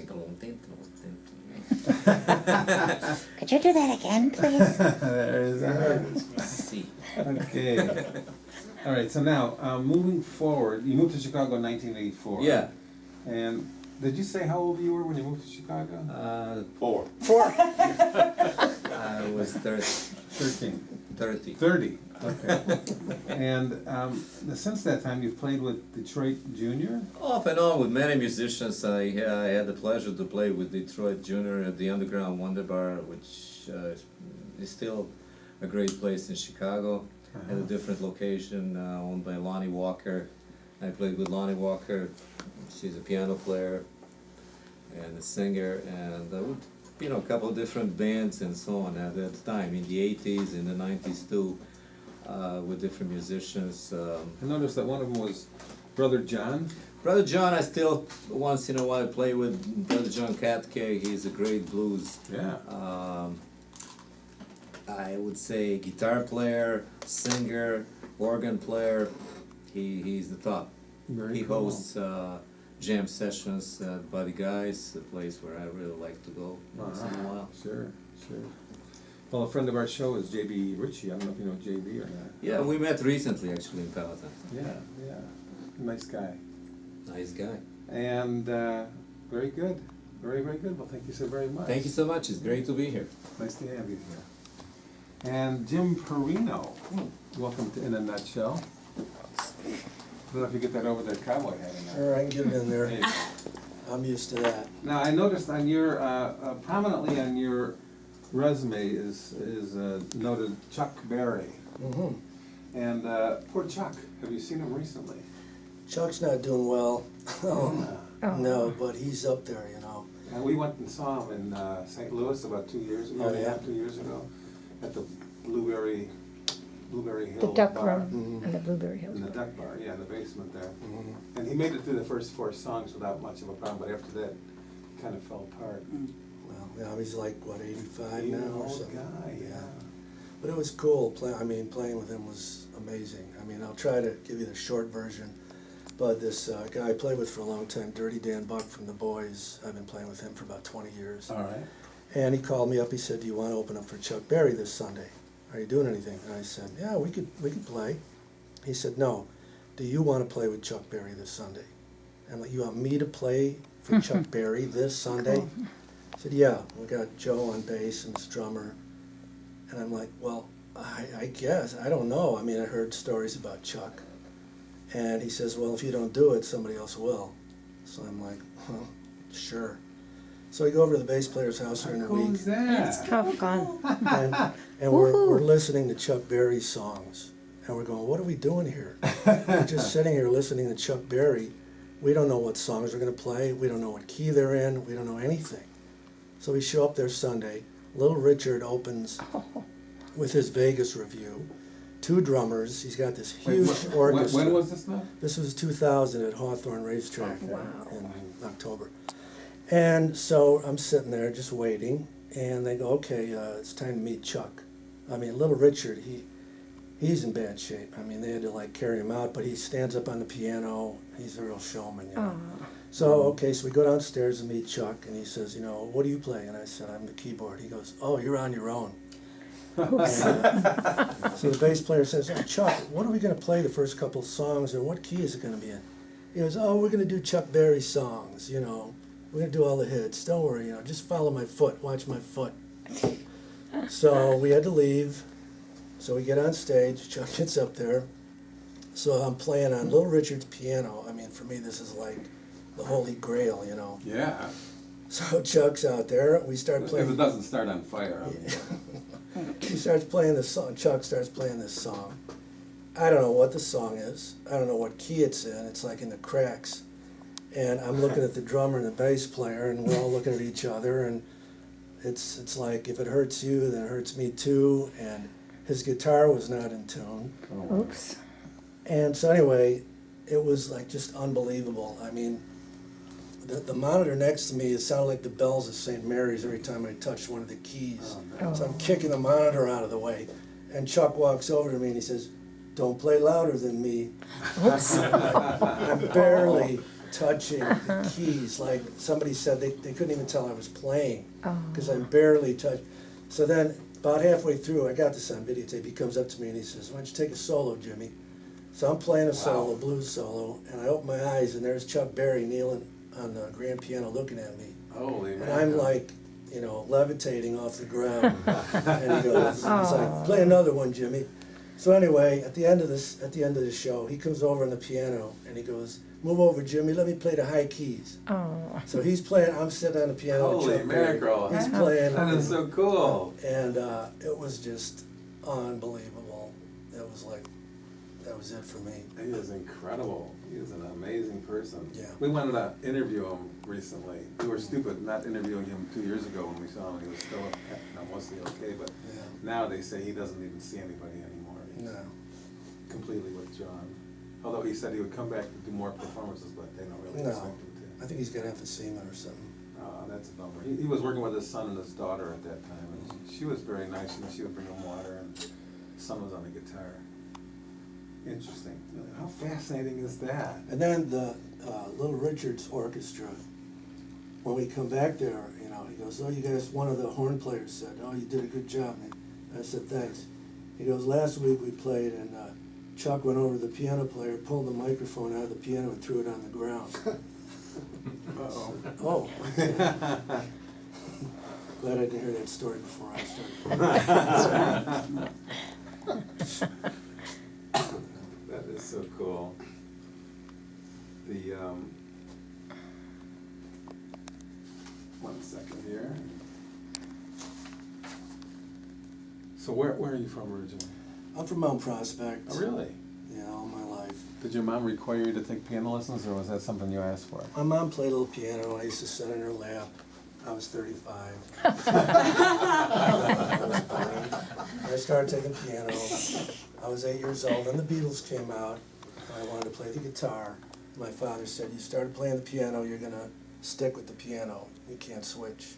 Could you do that again, please? There is See. Okay. All right, so now, moving forward, you moved to Chicago in 1984. Yeah. And did you say how old you were when you moved to Chicago? 4. I was 13. 30. 30, okay. And since that time, you've played with Detroit Junior? Off and on with many musicians. I had the pleasure to play with Detroit Junior at the Underground Wonder Bar, which is still a great place in Chicago. At a different location, owned by Lonnie Walker. I played with Lonnie Walker. She's a piano player and a singer, and a couple of different bands and so on at that time, in the 80s, in the 90s too, with different musicians. I noticed that one of them was Brother John. Brother John, I still once in a while play with Brother John Katke. He's a great blues. Yeah. I would say guitar player, singer, organ player. He's the top. Very He cool. hosts jam sessions at Buddy Guy's, a place where I really like to go once in a while. Sure. Well, a friend of our show is J.B. Ritchie. I don't know if you know J.B. or not. Yeah, we met recently actually in Palatine. Yeah. Nice guy. Nice guy. And very good. Very, very good. Well, thank you so very much. Thank you so much. It's great to be here. Nice to have you here. And Jim Perino, welcome to In a Nutshell. I don't know if you get that over the cowboy hat or not. Sure, I can get it in there. Hey. I'm used to that. Now, I noticed on your, prominently on your resume is noted Chuck Berry. Mm-hmm. And poor Chuck, have you seen him recently? Chuck's not doing well. Oh. No, but he's up there, We went and saw him in St. Louis about 2 years ago. Oh, yeah? 2 years ago, at the Blueberry Hill The duck Bar. room and the Blueberry Hills. In the duck bar, yeah, in the basement there. Mm-hmm. And he made it through the first 4 songs without much of a problem, but after that, it kind of fell apart. Well, yeah, he's like, 85 He's now an or old something? guy, yeah. But it was cool, playing with him was amazing. I'll try to give you the short version. But this guy I played with for a long time, Dirty Dan Buck from The Boys, I've been playing with him for about 20 years. All right. And he called me up, he said, do you want to open up for Chuck Berry this Sunday? Are you doing anything? And I said, yeah, we could play. He said, no, do you want to play with Chuck Berry this Sunday? I'm like, you want me to play for Chuck Berry this Sunday? I said, yeah, we got Joe on bass and his drummer. And I'm like, well, I guess, I don't know. I mean, I heard stories about Chuck. And he says, well, if you don't do it, somebody else will. So I'm like, well, sure. So we go over to the bass player's house during the How cool week. is that? How fun. And we're listening to Chuck Berry songs. And we're going, what are we doing here? We're just sitting here listening to Chuck Berry. We don't know what songs we're going to play. We don't know what key they're in. We don't know anything. So we show up there Sunday. Little Richard opens with his Vegas review. 2 drummers. He's got this huge orchestra. When was this now? This was 2000 at Hawthorne Racetrack in October. And so I'm sitting there just waiting, and they go, okay, it's time to meet Chuck. I mean, Little Richard, he's in bad shape. I mean, they had to like carry him out, but he stands up on the piano. He's a real showman, you know. So, okay, so we go downstairs and meet Chuck, and he says, you know, what do you play? And I said, I'm the keyboard. He goes, oh, you're on your own. And, so the bass player says, oh, Chuck, what are we going to play the first couple of songs, or what key is it going to be in? He goes, oh, we're going to do Chuck Berry songs, you know. We're going to do all the hits. Don't worry, you know, just follow my foot, watch my foot. So we had to leave. So we get on stage, Chuck gets up there. So I'm playing on Little Richard's piano. I mean, for me, this is like the holy grail, you know. Yeah. So Chuck's out there, we start playing. If it doesn't start on fire. He starts playing this song, Chuck starts playing this song. I don't know what the song is. I don't know what key it's in. It's like in the cracks. And I'm looking at the drummer and the bass player, and we're all looking at each other, and it's like, if it hurts you, then it hurts me too. And his guitar was not in tune. Oops. And so anyway, it was like just unbelievable. I mean, the monitor next to me, it sounded like the bells of St. Mary's every time I touched one of the keys. So I'm kicking the monitor out of the way. And Chuck walks over to me and he says, don't play louder than me. I'm barely touching the keys. Like somebody said, they couldn't even tell I was playing because I barely touched. So then about halfway through, I got this on videotape, he comes up to me and he says, why don't you take a solo, Jimmy? So I'm playing a solo, blues solo, and I open my eyes and there's Chuck Berry kneeling on the grand piano looking at me. Holy man. And I'm like, you know, levitating off the ground. And he goes, he's like, play another one, Jimmy. So anyway, at the end of the show, he comes over on the piano and he goes, move over, Jimmy, let me play the high keys. So he's playing, I'm sitting on the piano. Holy Chuck Berry. mackerel. He's playing. That is so cool. And it was just unbelievable. It was like, that was it for me. He is incredible. He is an amazing person. Yeah. We wanted to interview him recently. We were stupid not interviewing him 2 years ago when we saw him. He was still mostly okay, but now they say he doesn't even see anybody anymore. He's completely withdrawn. Although he said he would come back to do more performances, but they don't really expect him to. I think he's got emphysema or something. That's a bummer. He was working with his son and his daughter at that time, and she was very nice. She would bring him water, and his son was on the guitar. Interesting. How fascinating is that? And then the Little Richard's orchestra, when we come back there, you know, he goes, oh, you guys, one of the horn players said, oh, you did a good job, man. I said, thanks. He goes, last week we played, and Chuck went over to the piano player, pulled the microphone out of the piano and threw it on the ground. Uh-oh. Oh. Glad I didn't hear that story before I started. That is so cool. The, 1 second here. So where are you from originally? I'm from Mount Prospect. Oh, really? Yeah, all my life. Did your mom require you to take piano lessons, or was that something you asked for? My mom played a little piano. I used to sit in her lap. I was 35. I started taking piano. I was 8 years old, and the Beatles came out, and I wanted to play the guitar. My father said, you started playing the piano, you're going to stick with the piano. You can't switch.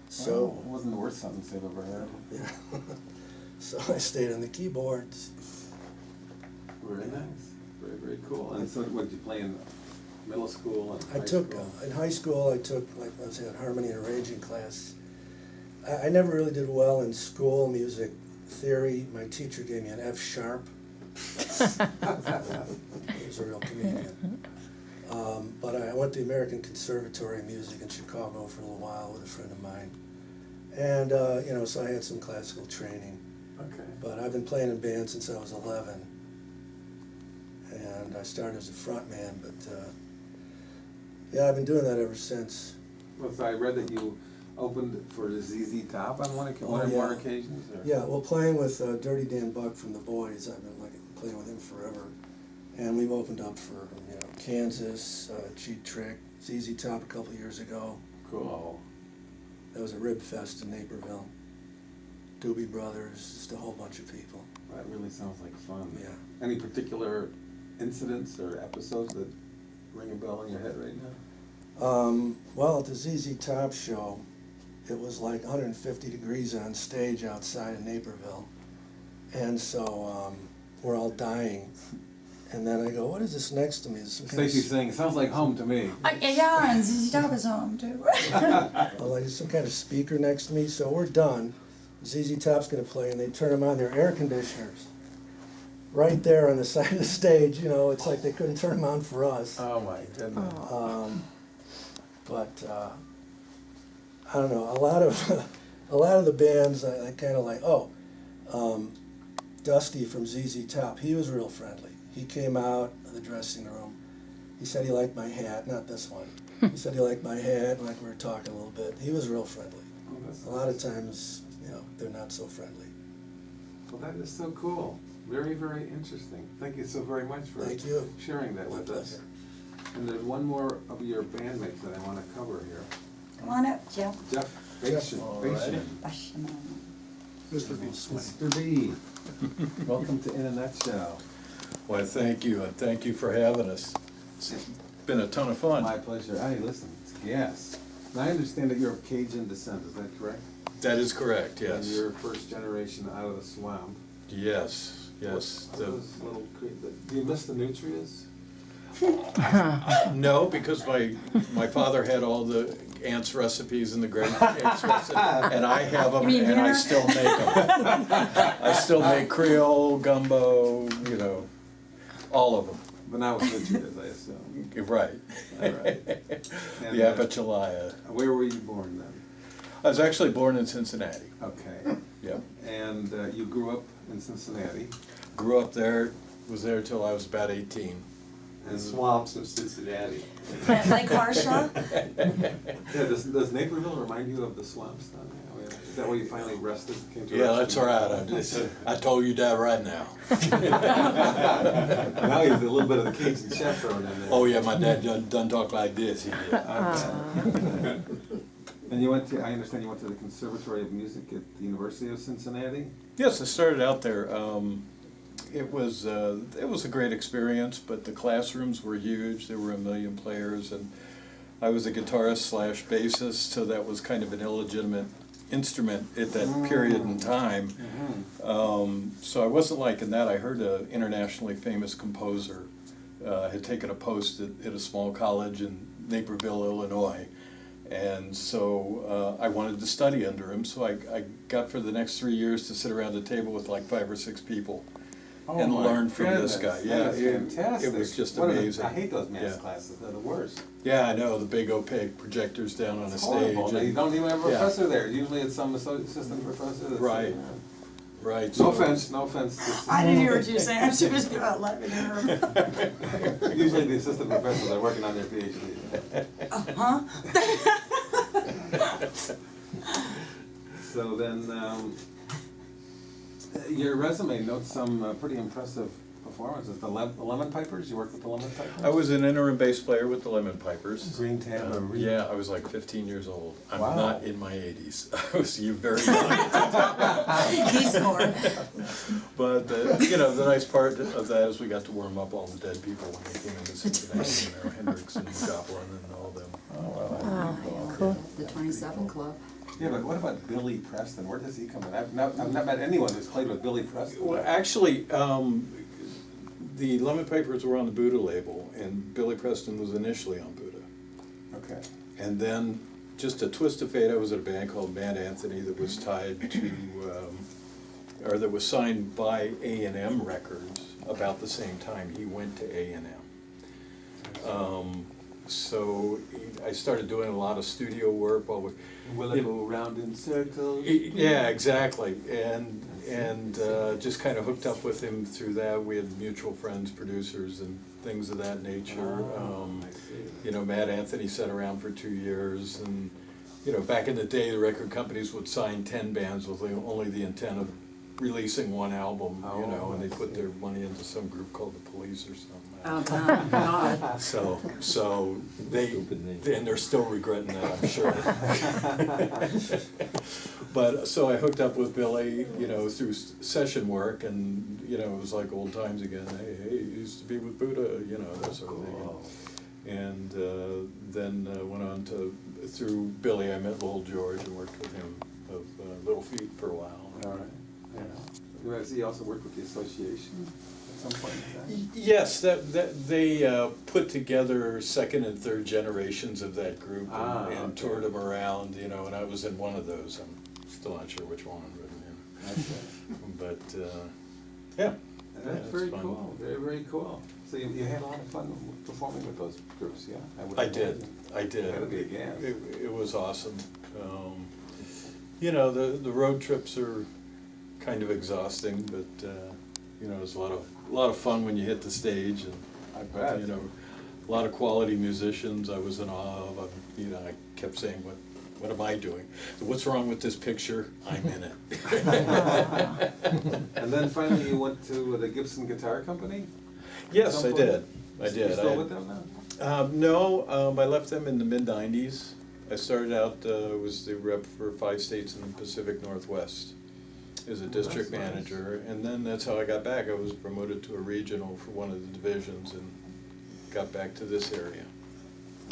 So it wasn't the worst sentence they've ever heard. Yeah. So I stayed on the keyboards. Very nice. Very, very cool. And so what did you play in middle school and I high took, school? in high school, I took, like I was in harmony and arranging class. I never really did well in school, music theory. My teacher gave me an F sharp. He was a real comedian. But I went to the American Conservatory of Music in Chicago for a little while with a friend of mine. And, you know, so I had some classical training. Okay. But I've been playing in bands since I was 11. And I started as a front man, but yeah, I've been doing that ever since. Well, so I read that you opened for ZZ Top on one Oh, or yeah. more occasions? Or? Yeah, well, playing with Dirty Dan Buck from The Boys, I've been like playing with him forever. And we've opened up for, you know, Kansas, Cheap Trick, ZZ Top a couple of years ago. Cool. There was a Rib Fest in Naperville. Doobie Brothers, just a whole bunch of people. That really sounds like fun. Yeah. Any particular incidents or episodes that ring a bell in your head right now? Well, at the ZZ Top show, it was like 150 degrees on stage outside in Naperville. And so we're all dying. And then I go, what is this next to me? Is some kind of Stacey's saying, it sounds like home to me. Yeah, and ZZ Top is home too. well, like some kind of speaker next to me, so we're done. ZZ Top's gonna play, and they turn them on their air conditioners. Right there on the side of the stage, you know, it's like they couldn't turn them on for us. Oh my goodness. But I don't know, a lot of the bands I kind of like, Dusty from ZZ Top, he was real friendly. He came out of the dressing room. He said he liked my hat, not this one. He said he liked my hat, and like we were talking a little bit. He was real friendly. Oh, that's A lot of times, you know, they're not so friendly. Well, that is so cool. Very, very interesting. Thank you so very much for Thank you. sharing that My with us. pleasure. And there's one more of your bandmates that I want to cover here. Come on up, Jeff. Jeff Bastian. Mr. B. Mr. B. Welcome to In a Nutshell. Well, thank you, and thank you for having us. It's been a ton of fun. My pleasure. Hey, listen, it's gas. Now, I understand that you're of Cajun descent, is that correct? That is correct, And yes. you're first generation out of the swamp. Yes, yes. What those little do you miss the nutrients? No, because my father had all the aunt's recipes and the great aunt's recipes, and I have them, You mean and I dinner? still make them. I still make Creole, gumbo, you know, all of them. But not with nutrients, I assume. You're right. All right. And, The apichalaya. Where were you born then? I was actually born in Cincinnati. Okay. Yep. And you grew up in Cincinnati. Grew up there, was there till I was about 18. And swamps of Cincinnati. Like Harshaw? Yeah, does Naperville remind you of the swamps then? I mean, is that where you finally rested? Came to Yeah, rest? that's all right. I told you that right now. Now you have a little bit of the Cajun chef thrown in there. Oh yeah, my dad done talk like this. He did. And you went to, I understand you went to the Conservatory of Music at the University of Cincinnati? Yes, I started out there. It was a great experience, but the classrooms were huge. There were 1 million players, and I was a guitarist / bassist, so that was kind of an illegitimate instrument at that period in time. So I wasn't liking that. I heard an internationally famous composer had taken a post at a small college in Naperville, Illinois. And so I wanted to study under him, so I got for the next 3 years to sit around the table with like 5 or 6 people and learn from this guy. Yeah, that is fantastic. It was just What are the- amazing. I hate those math Yeah. classes, they're the worst. Yeah, I know, the big opaque projectors down on the It's stage. horrible. and- You don't even have a yeah. professor there, usually it's some assistant professor that's Right. sitting there. Right. No so- offense, no offense. I didn't hear what you were saying. I was just about letting her. Usually the assistant professors are working on their PhD. Huh? So then, your resume notes some pretty impressive performances. The Lemon Pipers, you worked with the Lemon Pipers? I was an interim bass player with the Lemon Pipers. Green Tambourine. Yeah, I was like 15 years old. I'm Wow. not in my 80s. I was very young. He's more. But you know, the nice part of that is we got to warm up all the dead people when they came into Cincinnati. You know, Hendrix and Joplin and all them. Oh, cool. The 27 Club. Yeah, but what about Billy Preston? Where does he come in? I've not met anyone who's played with Billy Preston. Well, actually, the Lemon Pipers were on the Buddha label, and Billy Preston was initially on Buddha. Okay. And then, just a twist of fate, I was at a band called Mad Anthony that was tied to, or that was signed by A&M Records about the same time he went to A&M. So I started doing a lot of studio work while we. Will it go round in circles? Yeah, exactly, and just kind of hooked up with him through that. We had mutual friends, producers, and things of that nature. I see. You know, Mad Anthony sat around for 2 years, and you know, back in the day, the record companies would sign 10 bands with only the intent of releasing one album. You know, and they put their money into some group called the Police or something. Oh, God. So they, and they're still regretting that, I'm sure. But, so I hooked up with Billy, you know, through session work, and, you know, it was like old times again. Hey, you used to be with Buddha, you know, that sort of thing. And then went on to, through Billy, I met Lowell George and worked with him of Little Feat for a while. All right, yeah. Whereas he also worked with the association at some point in time? Yes, that they put together second and third generations of that group and toured them around, you know, and I was in one of those. I'm still not sure which one, but yeah. That's very cool, very, very cool. So you had a lot of fun performing with those groups, yeah? I did. That'll be a gas. It was awesome. You know, the road trips are kind of exhausting, but you know, it's a lot of fun when you hit the stage, and I bet. You know, a lot of quality musicians. I was in awe of. You know, I kept saying, "What am I doing? What's wrong with this picture? I'm in it." And then finally, you went to the Gibson Guitar Company? Yes, I did. I You did. still with them now? No, I left them in the mid-90s. I started out, was the rep for 5 states in the Pacific Northwest as a district manager, and then that's how I got back. I was promoted to a regional for one of the divisions and got back to this area.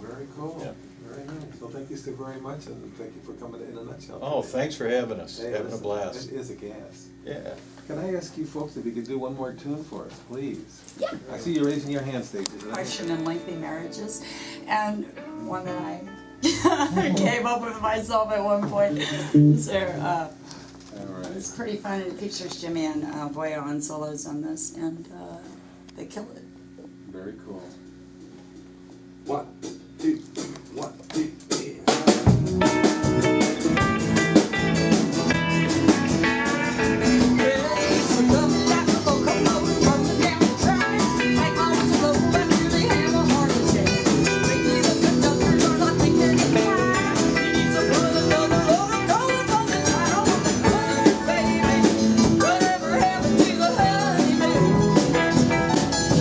Very cool. Yeah. Very nice. Well, thank you so very much, and thank you for coming to In a Nutshell. Oh, today. thanks for having us. Hey, Having a blast. It is a gas. Yeah. Can I ask you folks if you could do one more tune for us, please? Yeah. I see you raising your hand, Stacey. Question in lengthy marriages, and one that I came up with myself at one point. So, it's pretty fun. It features Jimmy and Voya on solos on this, and they kill it. Very cool. 1, 2, 1, 2, 3.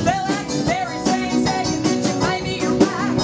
Felt like the very same saying that you might be your wife.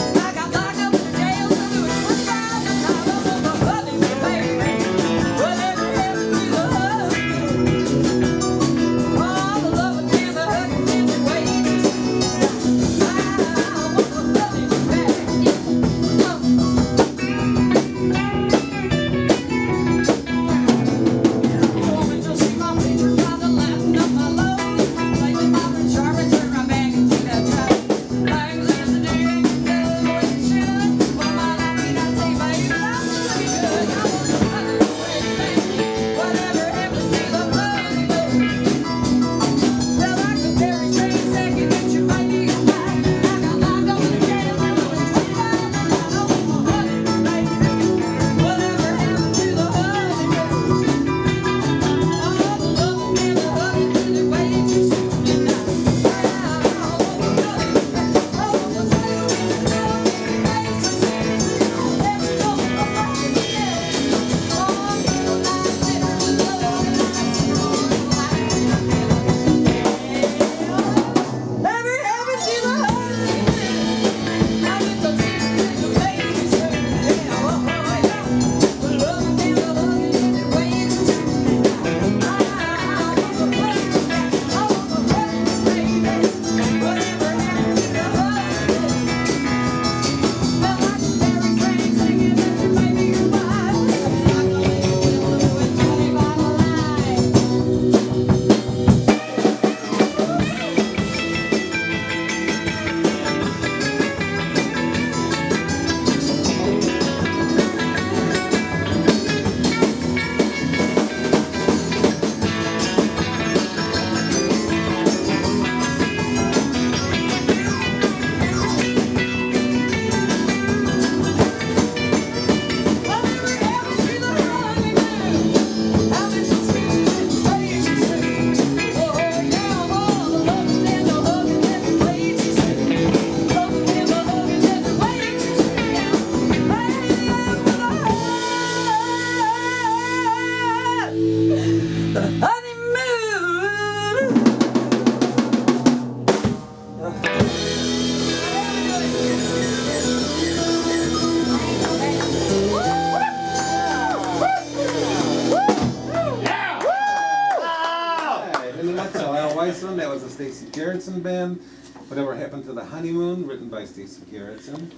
Garrettson Band. Whatever Happened to the Honeymoon, written by Stacey Garrettson.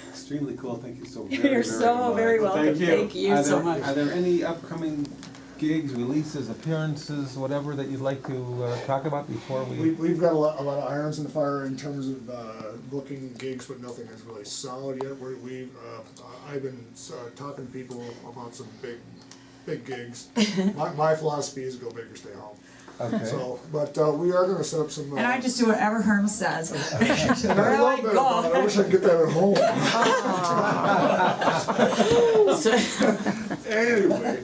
Extremely cool. Thank you so very, You're so very welcome. Thank you Are so there- much. Are there any upcoming gigs, releases, appearances, whatever that you'd like to talk about before we? We've got a lot of irons in the fire in terms of booking gigs, but nothing is really solid yet. I've been talking to people about some big gigs. My philosophy is go big or stay home. Okay. So, but we are gonna set up some. And I just do whatever Herm says. I Where love I that go. about it. I wish I could get that at home. Anyway,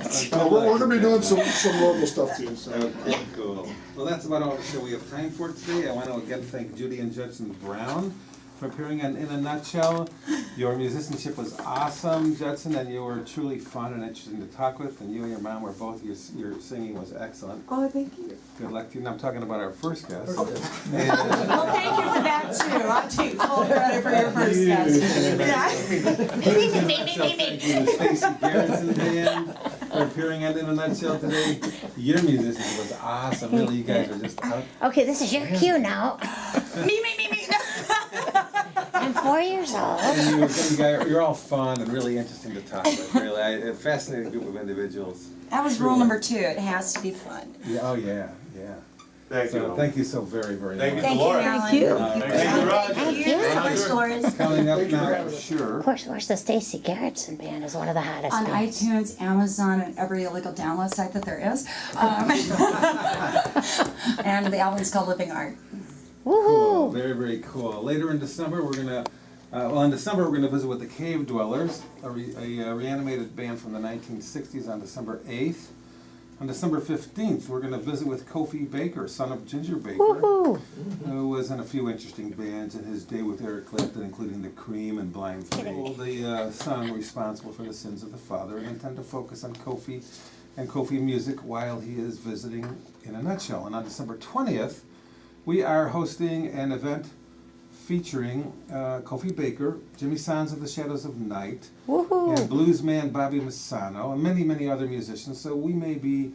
we're gonna be doing some local stuff too. So. Okay, cool. Well, that's about all the show we have time for today. I want to again thank Judy and Judson Brown for appearing on In a Nutshell. Your musicianship was awesome, Judson, and you were truly fun and interesting to talk with. And you and your mom were both, your singing was excellent. Oh, thank you. Good luck to you. And I'm talking about our first guest. Well, thank you for that too. I'll take full credit for your first guest. Thank you to Stacey Garrettson Band for appearing on In a Nutshell today. Your musicianship was awesome. Really, you guys are just out. Okay, this is your cue now. Me. I'm 4 years old. And you're all fun and really interesting to talk with. Really, a fascinating group of individuals. That was rule number 2. It has to be fun. Yeah, oh yeah. Thank you. Thank you so very, very Thank you, much. Thank you, Delores. Alan. Thank you. Thank you, Roger. Thank you so much, Delores. Coming up now for sure. Of course, the Stacey Garrettson Band is one of the hottest On bands. iTunes, Amazon, and every illegal download site that there is. And the album's called Living Art. Cool, very, very cool. Later in December, we're gonna visit with the Cave Dwellers, a reanimated band from the 1960s on December 8th. On December 15th, we're gonna visit with Kofi Baker, son of Ginger Baker, Woohoo! who was in a few interesting bands in his day with Eric Clapton, including The Cream and Blind Faith. The son responsible for the sins of the father, and intend to focus on Kofi and Kofi music while he is visiting In a Nutshell. And on December 20th, we are hosting an event featuring Kofi Baker, Jimmy Sands of the Shadows of Night, Woohoo! and bluesman Bobby Massano, and many, many other musicians. So we may be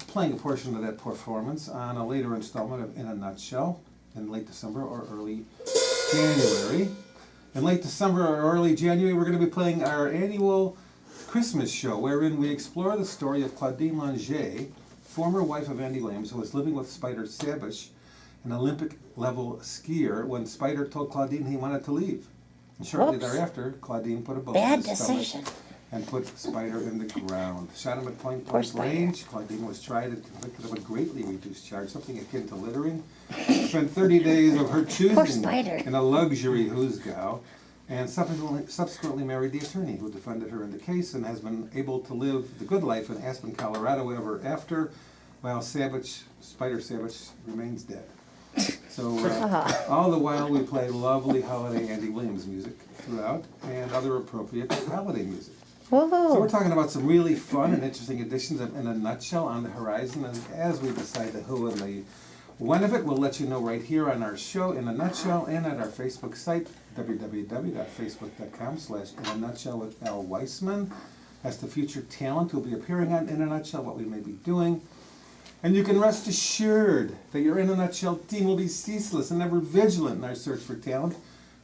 playing a portion of that performance on a later installment of In a Nutshell in late December or early January. In late December or early January, we're going to be playing our annual Christmas show, wherein we explore the story of Claudine Langer, former wife of Andy Williams, who was living with Spider Sabish, an Olympic-level skier, when Spider told Claudine he wanted to leave. And shortly Whoops. thereafter, Claudine put a bullet Bad in his decision. stomach and put Spider in the ground. Shot him at point Poor blank Spider. range. Claudine was tried and convicted of a greatly reduced charge, something akin to littering. Spent 30 days of her choosing Spider. in a luxury hoosgow, and subsequently married the attorney who defended her in the case, and has been able to live the good life in Aspen, Colorado ever after, while Spider Sabish remains dead. So all the while we play lovely holiday Andy Williams music throughout, and other appropriate holiday music. So we're Woohoo! talking about some really fun and interesting editions of In a Nutshell on the horizon, and as we decide the who and the when of it, we'll let you know right here on our show In a Nutshell, and at our Facebook site, www.facebook.com/In-a-Nutshell with Al Weissman. As to future talent who will be appearing on In a Nutshell, what we may be doing. And you can rest assured that your In a Nutshell team will be ceaseless and ever vigilant in our search for talent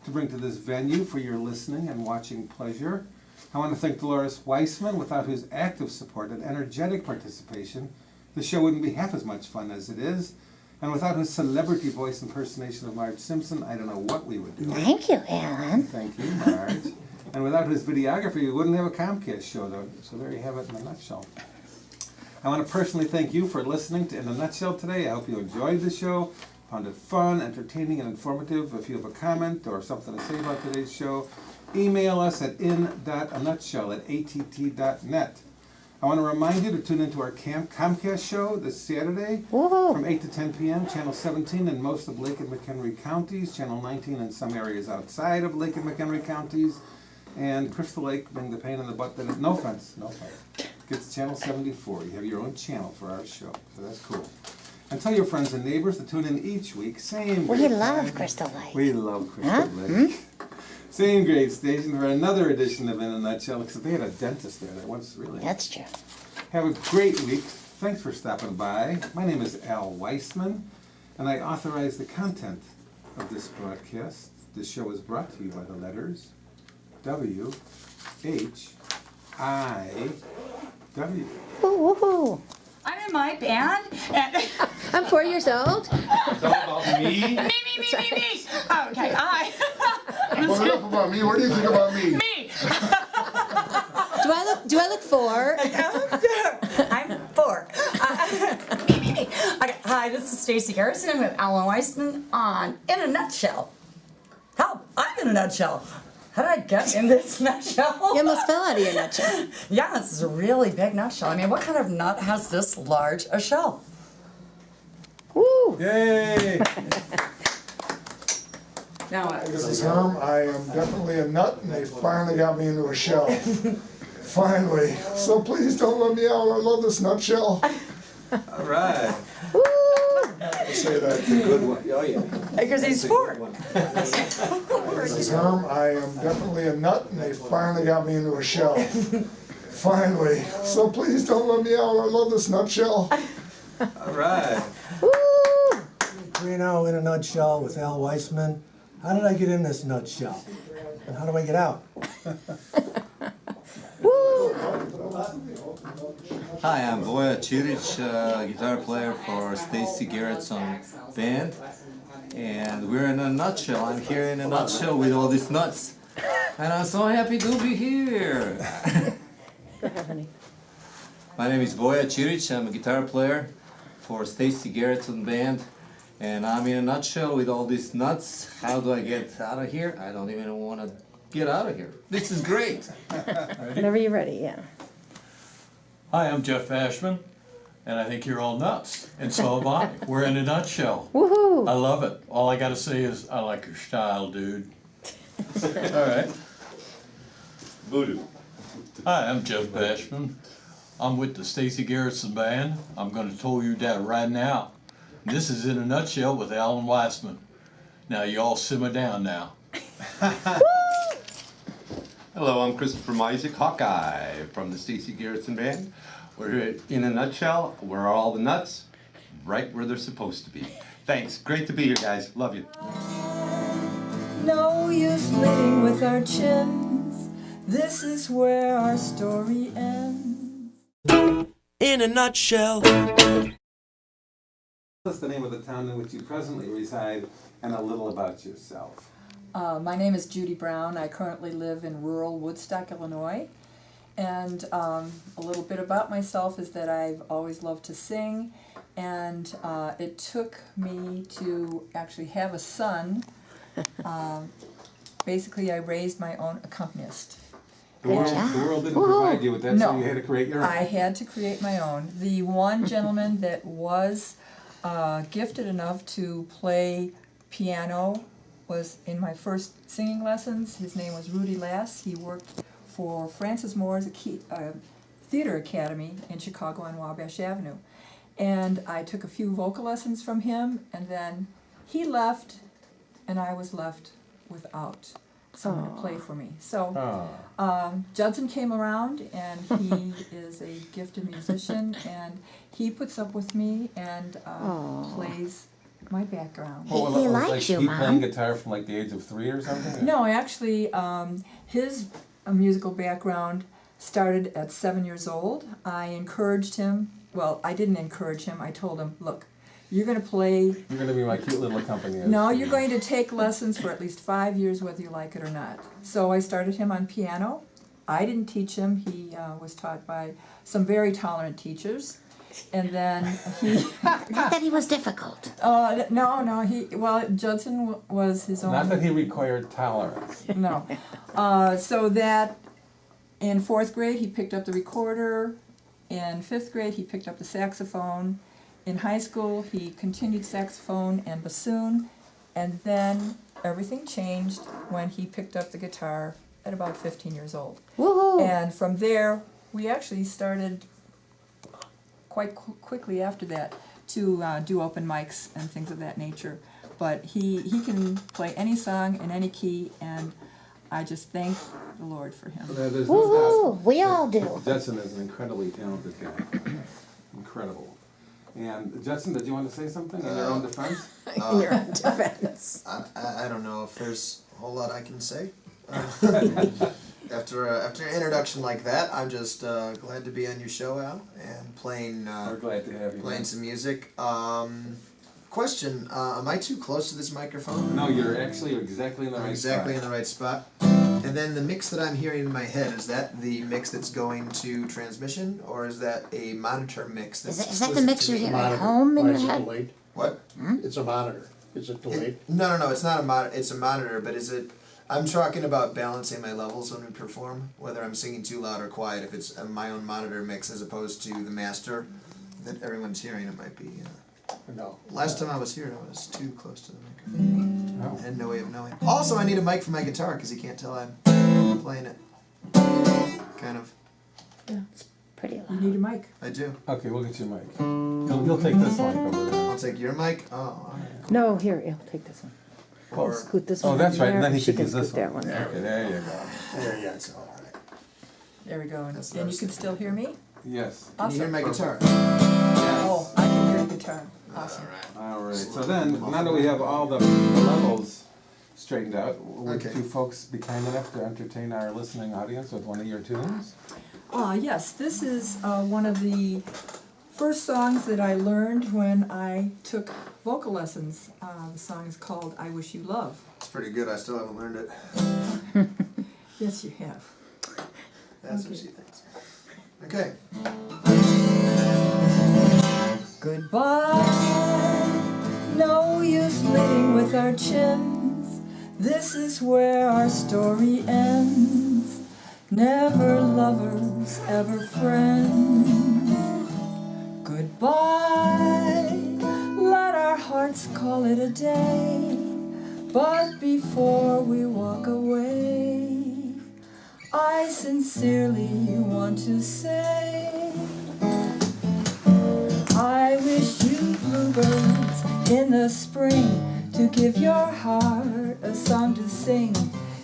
to bring to this venue for your listening and watching pleasure. I want to thank Delores Weissman, without whose active support and energetic participation, the show wouldn't be half as much fun as it is. And without his celebrity voice impersonation of Marge Simpson, I don't know what we would do. Thank you, Alan. Thank you, Marge. And without his videography, we wouldn't have a Comcast show, though. So there you have it in a nutshell. I want to personally thank you for listening to In a Nutshell today. I hope you enjoyed the show, found it fun, entertaining, and informative. If you have a comment or something to say about today's show, email us at in.anutshell@att.net. I want to remind you to tune into our Comcast show this Saturday Woohoo! from 8 to 10 p.m., Channel 17 in most of Lake and McHenry counties, Channel 19 in some areas outside of Lake and McHenry counties, and Crystal Lake being the pain in the butt that, no offense, gets Channel 74. You have your own channel for our show, so that's cool. And tell your friends and neighbors to tune in each week, same We great love time. Crystal Lake. We love Crystal Huh? Lake. Same great station for another edition of In a Nutshell, except they had a dentist there that once really. That's true. Have a great week. Thanks for stopping by. My name is Al Weissman, and I authorize the content of this broadcast. This show is brought to you by the letters W, H, I, W. Woo, woohoo. I'm in my band, and I'm 4 years old. It's all about me. me. Okay, Well, enough about me. What do you think about me? me. Do I look 4? I'm 4. Me. Okay, hi, this is Stacey Garrettson with Alan Weissman on In a Nutshell. How? I'm in a nutshell. How did I get in this nutshell? You almost fell out of your nutshell. Yeah, this is a really big nutshell. I mean, what kind of nut has this large a shell? Woo! Yay! Now, This is Herm. I am definitely a nut, and they finally got me into a shell. Finally. So please don't let me out. I love this nutshell. All right. I say that. Good one. Oh, yeah. because he's 4. This is Herm. I am definitely a nut, and they finally got me into a shell. Finally. So please don't let me out. I love this nutshell. All right. Reno in a nutshell with Al Weissman. How did I get in this nutshell? And how do I get out? Hi, I'm Voja Čirić, guitar player for Stacey Garrettson band, and we're in a nutshell. I'm here in a nutshell with all these nuts, and I'm so happy to be here. Go ahead, honey. My name is Voja Čirić. I'm a guitar player for Stacey Garrettson band, and I'm in a nutshell with all these nuts. How do I get out of here? I don't even want to get out of here. This is great. Whenever you're ready, yeah. Hi, I'm Jeff Ashman, and I think you're all nuts, and so am I. We're in a nutshell. Woohoo! I love it. All I gotta say is, I like your style, dude. All right. Voodoo. Hi, I'm Jeff Bashman. I'm with the Stacey Garrettson band. I'm gonna tell you that right now. This is In a Nutshell with Alan Weissman. Now you all simmer down now. Hello, I'm Christopher Isaac, Hawkeye from the Stacey Garrettson band. We're in a nutshell. We're all the nuts, right where they're supposed to be. Thanks. Great to be here, guys. Love you. no use leading with our chins. This is where our story ends. In a nutshell. What's the name of the town in which you presently reside, and a little about yourself? My name is Judy Brown. I currently live in rural Woodstock, Illinois. And a little bit about myself is that I've always loved to sing, and it took me to actually have a son. Basically, I raised my own accompanist. The world didn't provide you with that, so you had to create your own. I had to create my own. The one gentleman that was gifted enough to play piano was in my first singing lessons. His name was Rudy Lass. He worked for Francis Moore's Theater Academy in Chicago on Wabash Avenue. And I took a few vocal lessons from him, and then he left, and I was left without someone to play for me. So Judson came around, and he is a gifted musician, and he puts up with me and plays my background. He likes you, Mom. Playing guitar from like the age of 3 or something? No, actually, his musical background started at 7 years old. I encouraged him. Well, I didn't encourage him. I told him, look, you're going to play. You're going to be my cute little accompanist. No, you're going to take lessons for at least 5 years, whether you like it or not. So I started him on piano. I didn't teach him. He was taught by some very tolerant teachers. And then he... Not that he was difficult. No, Judson was his own... Not that he required tolerance. No. So that in 4th grade he picked up the recorder. In 5th grade he picked up the saxophone. In high school he continued saxophone and bassoon. And then everything changed when he picked up the guitar at about 15 years old. Woohoo! And from there we actually started quite quickly after that to do open mics and things of that nature. But he can play any song in any key, and I just thank the Lord for him. There's Woo! We all do. Judson is an incredibly talented guy. Incredible. And Judson, did you want to say something in your own defense? In your own defense. I don't know if there's a whole lot I can say. After an introduction like that, I'm just glad to be on your show, Al, and playing We're glad to have you. playing some music. Question: am I too close to this microphone? No, you're actually exactly in the I'm right exactly spot. in the right spot. And then the mix that I'm hearing in my head, is that the mix that's going to transmission, or is that a monitor mix that's Is that the mix you exclusive to hear me? at Monitor. home in Why your is it head? delayed? What? It's a monitor. Is it delayed? No, it's not a monitor. It's a monitor, but is it? I'm talking about balancing my levels when we perform, whether I'm singing too loud or quiet. If it's my own monitor mix as opposed to the master that everyone's hearing, it might be. No. Last time I was here, I was too close to the microphone. I had no way of knowing. Also, I need a mic for my guitar because you can't tell I'm playing it. Kind of. Pretty You loud. need a mic. I do. Okay, we'll get you a mic. You'll take this mic over there. I'll take your mic. Oh, all right. No, here, I'll take this one. Or, Scoot this Oh, one. that's in right, there, and then he she could can use this scoot that one. one. Okay, there you go. There you go. It's all right. There we go. And That's what I you was can thinking. still hear me? Yes. Can you hear my guitar? Oh, I can hear the guitar. Awesome. All right. So then, now that we have all the levels straightened out, would Okay. you folks be kind enough to entertain our listening audience with one of your tunes? Yes, this is one of the first songs that I learned when I took vocal lessons. The song is called I Wish You Love. It's pretty good. I still haven't learned it. Yes, you have. That's what she thinks. Okay. Goodbye, no use living with our chins. This is where our story ends. Never lovers, ever friends. Goodbye, let our hearts call it a day. But before we walk away, I sincerely want to say, I wish you bluebirds in the spring to give your heart a song to sing,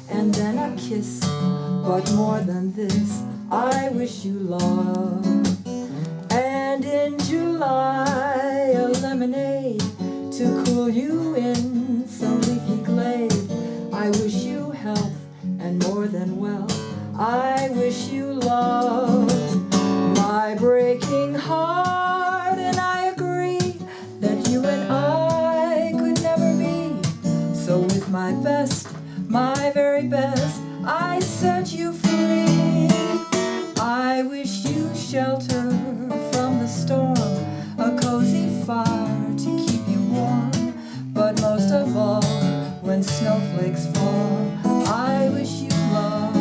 and then a kiss. But more than this, I wish you love. And in July, a lemonade to cool you in some leafy glade. I wish you health and more than wealth. I wish you love. My breaking heart, and I agree that you and I could never be. So with my best, my very best, I set you free. I wish you shelter from the storm, a cozy fire to keep you warm. But most of all, when snowflakes fall, I wish you love.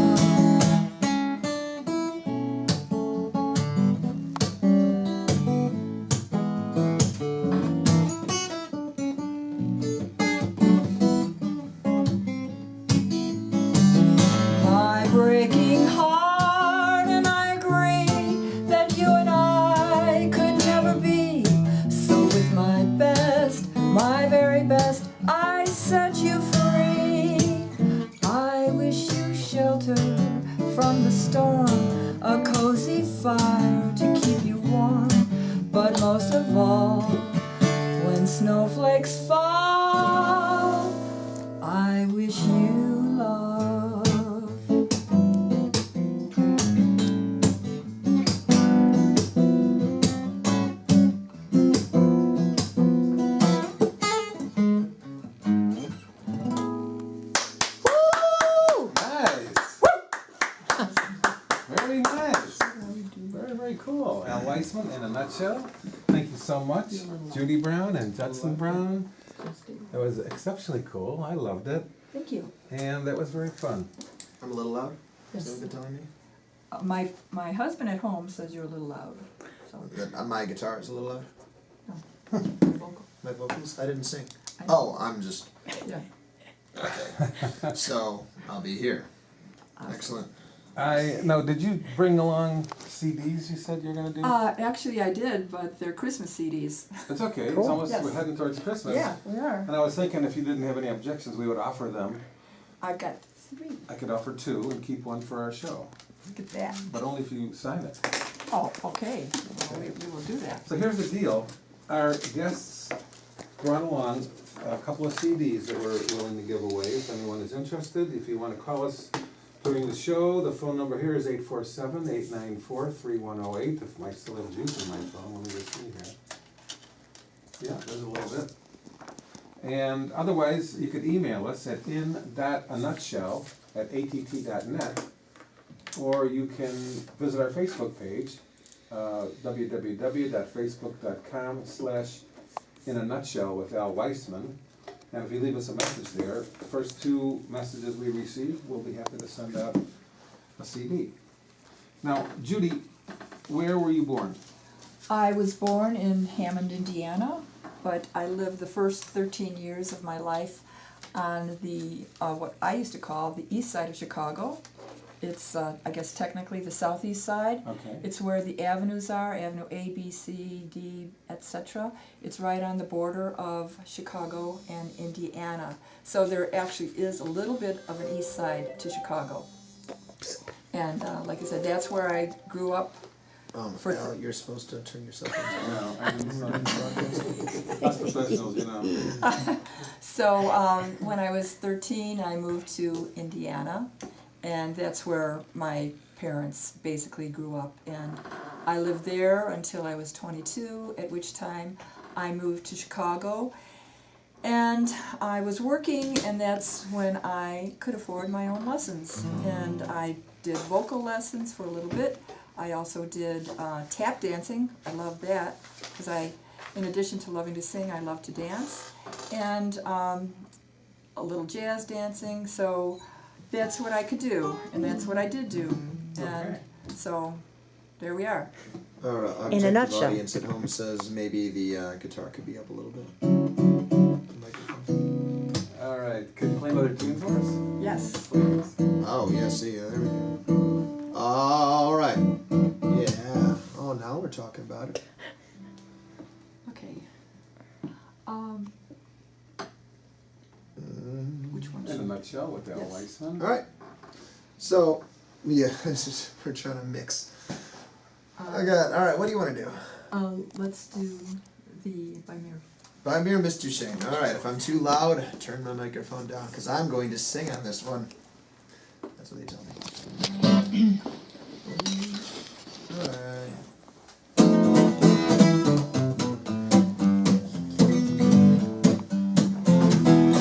My breaking heart, and I agree that you and I could never be. So with my best, my very best, I set you free. I wish you shelter from the storm, a cozy fire to keep you warm. But most of all, when snowflakes fall, I wish you love. Nice. Very nice. Very, very cool. Al Weissman in a nutshell. Thank you so much, Judy Brown and Judson Brown. It was exceptionally cool. I loved it. Thank you. And that was very fun. I'm a little loud. Is Yes. that what they're telling me? My husband at home says you're a little loud. So That my guitar is a little loud. vocal. My vocals? I didn't sing. I- Oh, I'm just. Yeah. So I'll be here. Excellent. Did you bring along CDs you said you were going to do? Actually, I did, but they're Christmas CDs. It's okay. Cool. It's almost, Yes. we're heading towards Christmas. Yeah, we are. And I was thinking if you didn't have any objections, we would offer them. I've got 3. I could offer 2 and keep one for our show. Look at that. But only if you sign it. Oh, okay. Well, we will do that. So here's the deal. our guests brought along a couple of CDs that we're willing to give away if anyone is interested. If you want to call us during the show, the phone number here is 847-894-3108. If I still have juice in my phone, let me just see here. Yeah, there's a little bit. And otherwise, you could email us at in.anutshell@att.net, or you can visit our Facebook page, www.facebook.com/inanutshell with Al Weissman. And if you leave us a message there, the first 2 messages we receive, we'll be happy to send out a CD. Now, Judy, where were you born? I was born in Hammond, Indiana, but I lived the first 13 years of my life on the, what I used to call the east side of Chicago. It's, I guess technically the southeast side. Okay. It's where the avenues are, Avenue A, B, C, D, etc. It's right on the border of Chicago and Indiana. So there actually is a little bit of an east side to Chicago. And like I said, that's where I grew up. Al, you're supposed to turn yourself into. No, I mean, us professionals, you know. So when I was 13, I moved to Indiana, and that's where my parents basically grew up. And I lived there until I was 22, at which time I moved to Chicago. And I was working, and that's when I could afford my own lessons. And I did vocal lessons for a little bit. I also did tap dancing. I loved that because in addition to loving to sing, I love to dance, and a little jazz dancing. So that's what I could do, and that's what I did do, and so there we are. Our In a nutshell. audience at home says maybe the guitar could be up a little bit. All right, could you play another tune for us? Yes. Please. Oh, yeah, see, there we go. All right. Yeah. Oh, now we're talking about it. Okay. Which one? In a nutshell with Al Weissman. All right. So, yeah, we're trying to mix. All right, what do you want to do? Let's do the By Mir. By Mir, Miss Duchesne. All right, if I'm too loud, turn my microphone down, because I'm going to sing on this one. That's what they tell me. All right.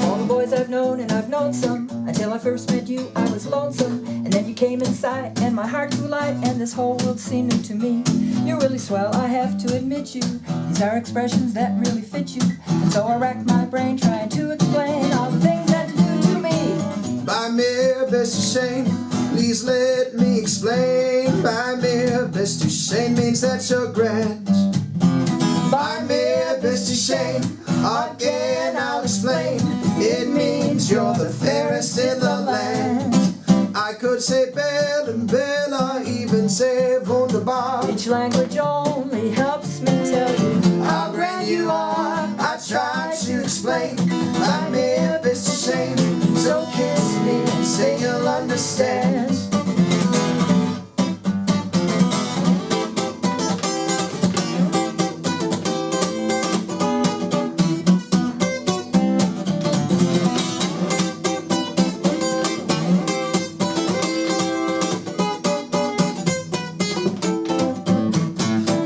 All the boys I've known, and I've known some, until I first met you, I was lonesome. And then you came inside, and my heart grew light, and this whole world seemed new to me. You're really swell, I have to admit you. These are expressions that really fit you. And so I racked my brain trying to explain all the things that you do to me. By Mir, Miss Duchesne, please let me explain. By Mir, Miss Duchesne means that you're grand. By Mir, Miss Duchesne, again I'll explain. It means you're the fairest in the land. I could say belle and bella, even say wunderbar. Each language only helps me tell you how grand you are. I tried to explain. By Mir, Miss Duchesne, so kiss me and say you'll understand.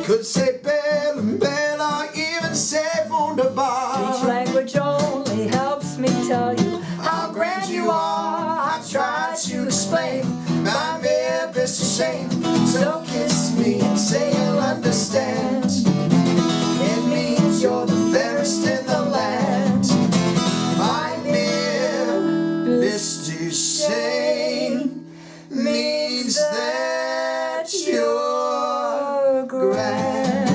Could say belle and bella, even say wunderbar. Each language only helps me tell you how grand you are. I tried to explain. By Mir, Miss Duchesne, so kiss me and say you'll understand. It means you're the fairest in the land. By Mir, Miss Duchesne means that you're grand.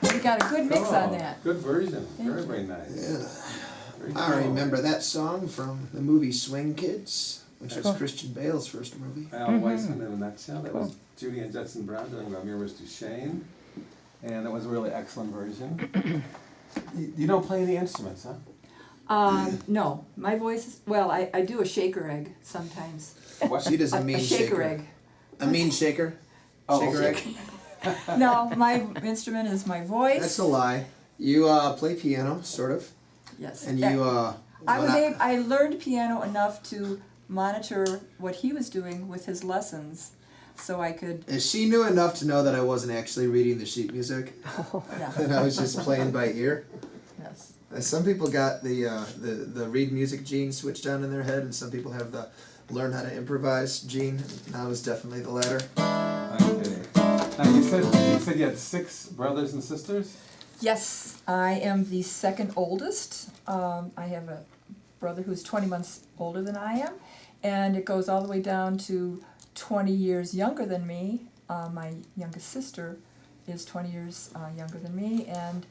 We got a good mix on that. Good version. Very, very nice. Yeah. Very I cool. remember that song from the movie Swing Kids, which was Christian Bale's first movie. Al Weissman in a nutshell. That was Judy and Judson Brown doing By Mir, Miss Duchesne. And it was a really excellent version. You don't play any instruments, huh? No, my voice is, well, I do a shaker egg sometimes. What? She does a mean A shaker shaker. egg. A mean shaker? Oh, Shaker okay. egg? No, my instrument is my voice. That's a lie. You play piano, sort of. Yes. And you I learned piano enough to monitor what he was doing with his lessons, so I could. And she knew enough to know that I wasn't actually reading the sheet music, Yeah. that I was just playing by ear. Yes. Some people got the read music gene switched on in their head, and some people have the learn how to improvise gene. And I was definitely the latter. Okay. Now you said you had 6 brothers and sisters? Yes, I am the second oldest. I have a brother who's 20 months older than I am, and it goes all the way down to 20 years younger than me. My youngest sister is 20 years younger than me, and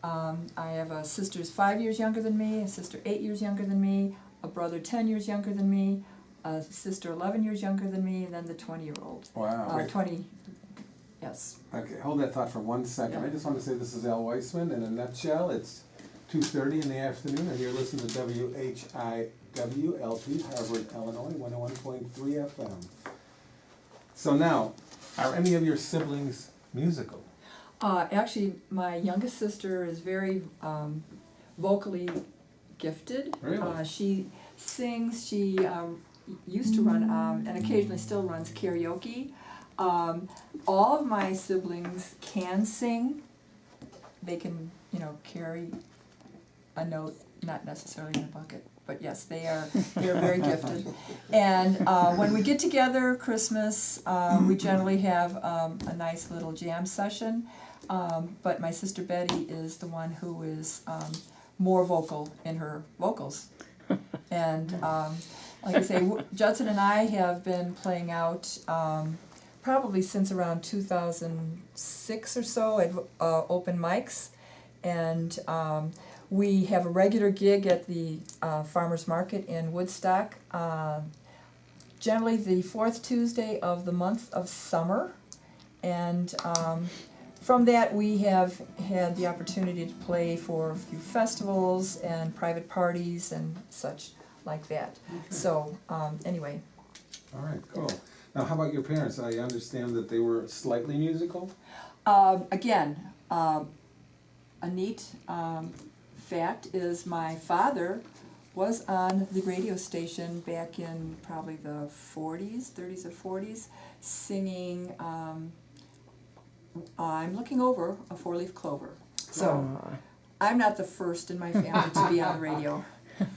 I have a sister who's 5 years younger than me, a sister 8 years younger than me, a brother 10 years younger than me, a sister 11 years younger than me, and then the 20-year-old. Wow. 20, yes. Okay, hold that thought for 1 second. Yeah. I just want to say this is Al Weissman. In a nutshell, it's 2:30 in the afternoon, and you're listening to WHIWLP, Harvard, Illinois, 101.3 FM. So now, are any of your siblings musical? Actually, my youngest sister is very vocally gifted. Really? She sings, she used to run, and occasionally still runs karaoke. All of my siblings can sing. They can, carry a note, not necessarily in a bucket, but yes, they're very gifted. And when we get together, Christmas, we generally have a nice little jam session. But my sister Betty is the one who is more vocal in her vocals. And like I say, Judson and I have been playing out probably since around 2006 or so at open mics. And we have a regular gig at the Farmers Market in Woodstock, generally the 4th Tuesday of the month of summer. And from that, we have had the opportunity to play for a few festivals and private parties and such like that. Okay. So, anyway. All right, cool. Now, how about your parents? I understand that they were slightly musical? Again, a neat fact is my father was on the radio station back in probably the 40s, 30s or 40s, singing I'm Looking Over a Four-Leaf Clover. So I'm not the first in my family to be on the radio.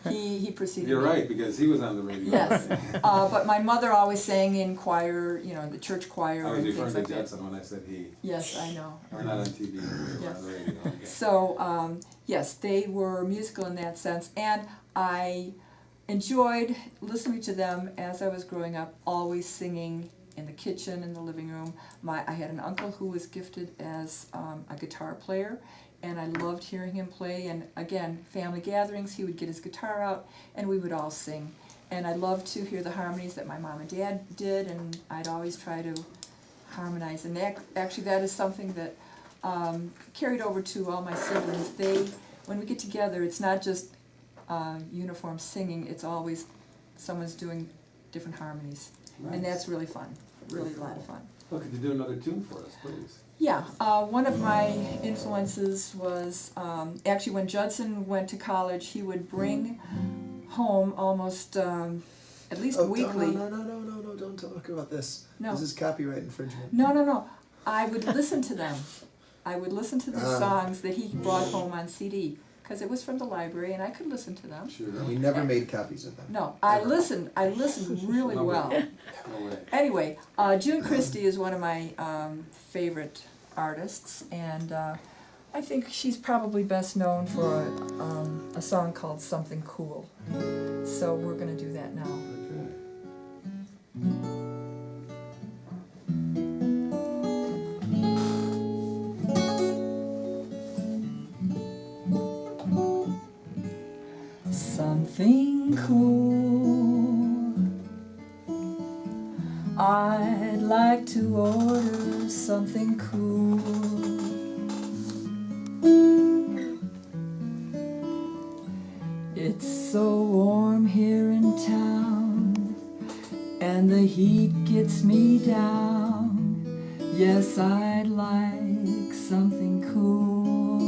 He preceded You're me. right, because he was on the radio. Yes, but my mother always sang in choir, the church choir I was and referring things to like that. Judson when I said he. Yes, I know. We're not on TV, we're Yes. on the radio. Okay. So, yes, they were musical in that sense, and I enjoyed listening to them as I was growing up, always singing in the kitchen, in the living room. I had an uncle who was gifted as a guitar player, and I loved hearing him play. And again, family gatherings, he would get his guitar out, and we would all sing. And I loved to hear the harmonies that my mom and dad did, and I'd always try to harmonize. And actually, that is something that carried over to all my siblings. When we get together, it's not just uniform singing, it's always someone's doing different harmonies. Nice. And that's really fun, really a lot of fun. Well, could you do another tune for us, please? Yeah, one of my influences was, actually when Judson went to college, he would bring home almost, at least weekly. No, don't talk about this. No. This is copyright infringement. No. I would listen to them. I would listen to the songs that he brought home on CD, because it was from the library and I could listen to them. Sure. We never made copies of them. No, I listened really No way. well. No way. Anyway, June Christie is one of my favorite artists, and I think she's probably best known for a song called Something Cool. So we're going to do that now. Something cool. I'd like to order something cool. It and the heat gets me down. Yes, I'd like something cool.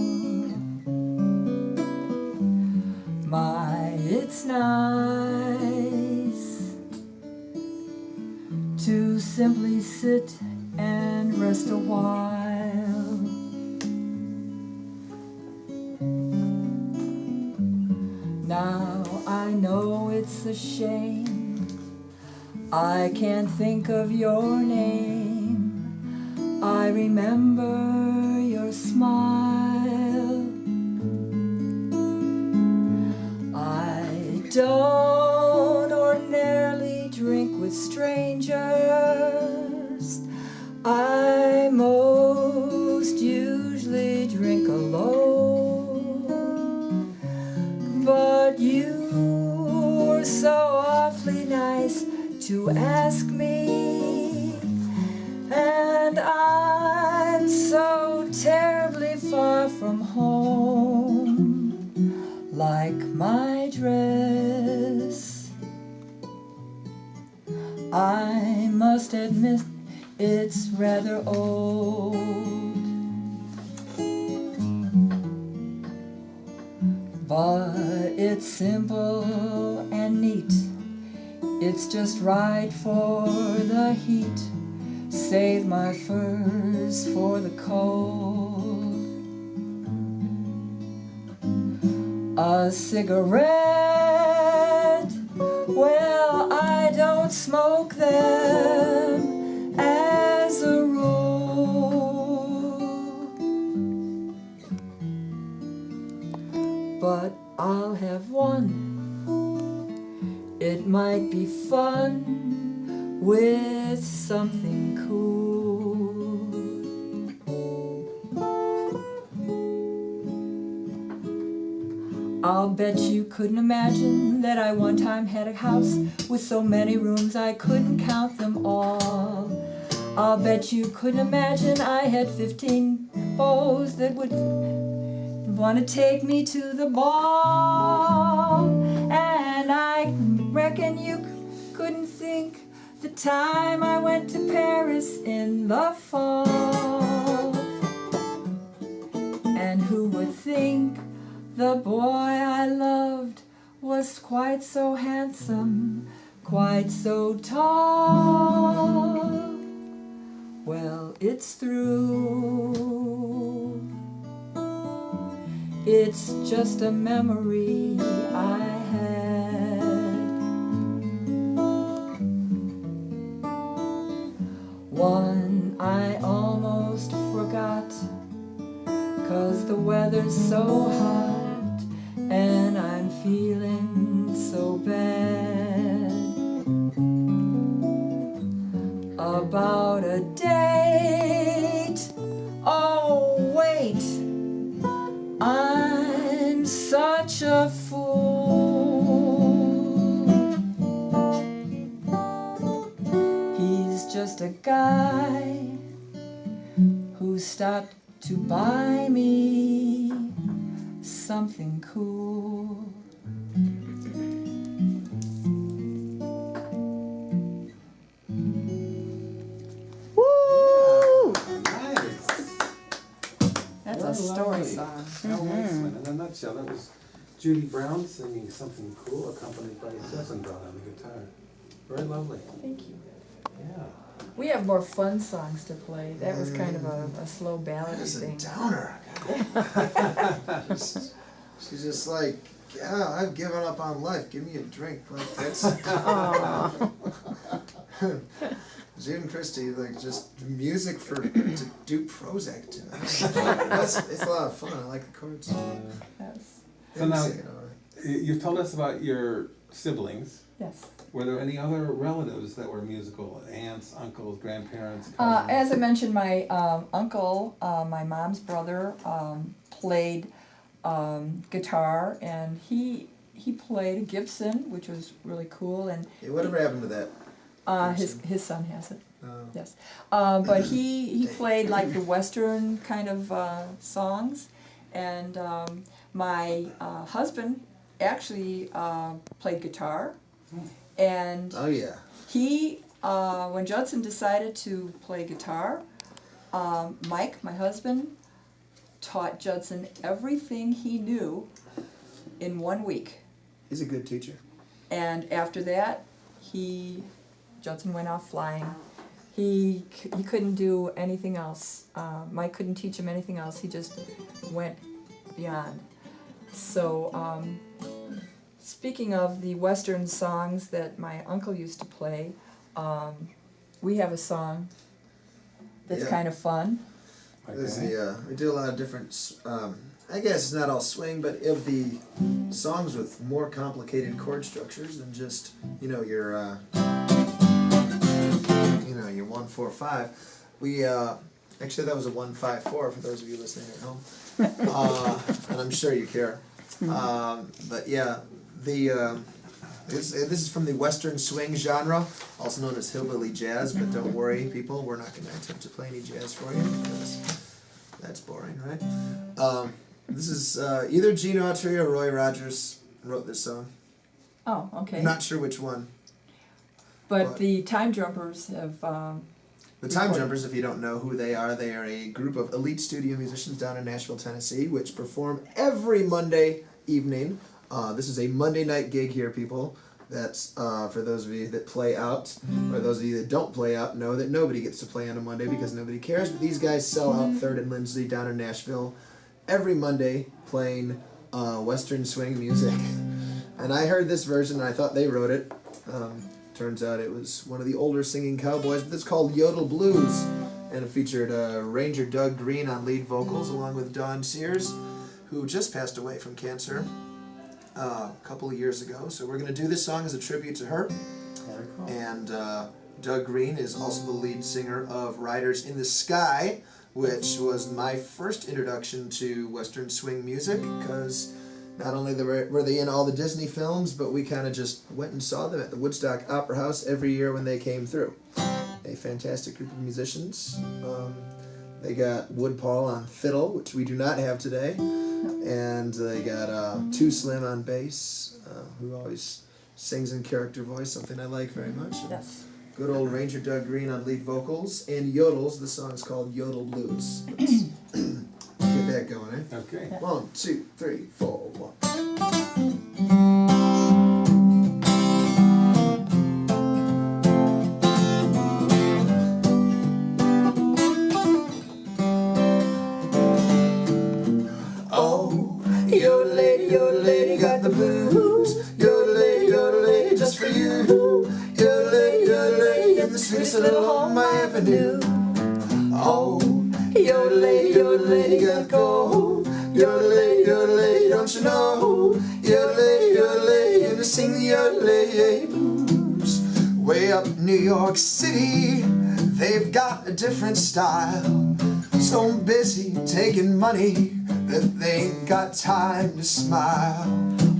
My, it's nice to simply sit and rest a while. Now I know it's a shame I can't think of your name. I remember your smile. I don't ordinarily drink with strangers. I most usually drink alone. But you were so awfully nice to ask me, and I'm so terribly far from home, like my dress. I must admit it's rather old, but it's simple and neat. It's just right for the heat. Save my furs for the cold. A cigarette? Well, I don't smoke them as a rule, but I'll have one. It might be fun with something cool. I'll bet you couldn't imagine that I one time had a house with so many rooms I couldn't count them all. I'll bet you couldn't imagine I had 15 beaux that would want to take me to the ball. And I reckon you couldn't think the time I went to Paris in the fall. And who would think the boy I loved was quite so handsome, quite so tall? Well, it's through. It's just a memory I had. One I almost forgot, 'cause the weather's so hot and I'm feeling so bad. About a date, oh wait, I'm such a fool. He's just a guy who stopped to buy me something cool. Woo! Nice. That's a Very story lovely. song. Al Weissman. In a nutshell, that was Judy Brown singing Something Cool, accompanied by Judson Brown on the guitar. Very lovely. Thank you. Yeah. We have more fun songs to play. That was kind of a slow ballady That is a thing. downer. She's just like, yeah, I've given up on life. Give me a drink. Like that's. June Christie, like just music to do Prozac to. It's a lot of fun. I like the chords. Yes. So now, you've told us about your siblings. Yes. Were there any other relatives that were musical? Aunts, uncles, grandparents, cousins? As I mentioned, my uncle, my mom's brother, played guitar, and he played a Gibson, which was really cool. And Hey, whatever happened to that? his son has it. Oh. Yes, but he played like the Western kind of songs, and my husband actually played guitar, and Oh yeah. he When Judson decided to play guitar, Mike, my husband, taught Judson everything he knew in 1 week. He's a good teacher. And after that, Judson went off flying. He couldn't do anything else. Mike couldn't teach him anything else. He just went beyond. So, speaking of the Western songs that my uncle used to play, we have a song that's kind of fun. We do a lot of different, I guess it's not all swing, but of the songs with more complicated chord structures than just, your 1, 4, 5. We, actually that was a 1, 5, 4 for those of you listening at home. And I'm sure you care. But yeah, this is from the Western swing genre, also known as hillbilly jazz, but don't worry people, we're not going to attempt to play any jazz for you, because that's boring, right? This is either Gene Autry or Roy Rogers wrote this song. Oh, okay. I'm not sure which one. But the Time Jumpers have... The Time Jumpers, if you don't know who they are a group of elite studio musicians down in Nashville, Tennessee, which perform every Monday evening. This is a Monday night gig here, people. That's for those of you that play out, or those of you that don't play out, know that nobody gets to play on a Monday because nobody cares. But these guys sell out 3rd and Lindsley down in Nashville every Monday playing Western swing music. And I heard this version and I thought they wrote it. Turns out it was one of the older singing cowboys, but it's called Yodel Blues. And it featured Ranger Doug Green on lead vocals along with Dawn Sears, who just passed away from cancer a couple of years ago. So we're going to do this song as a tribute to her. Very cool. And Doug Green is also the lead singer of Riders in the Sky, which was my first introduction to Western swing music, because not only were they in all the Disney films, but we kind of just went and saw them at the Woodstock Opera House every year when they came through. A fantastic group of musicians. They got Wood Paul on fiddle, which we do not have today, and they got Too Slim on bass, who always sings in character voice, something I like very much. Yes. Good old Ranger Doug Green on lead vocals, and yodels. The song's called Yodel Blues. Let's get that going, eh? Okay. 1, 2, 3, 4, 1. Oh, yodel lady, got the blues. Yodel lady, just for you. Yodel lady, in the sweetest little home I ever knew. Oh, yodel lady, gotta go. Yodel lady, don't you know? Yodel lady, and to sing the yodel lady blues. Way up New York City, they've got a different style. So busy taking money that they ain't got time to smile.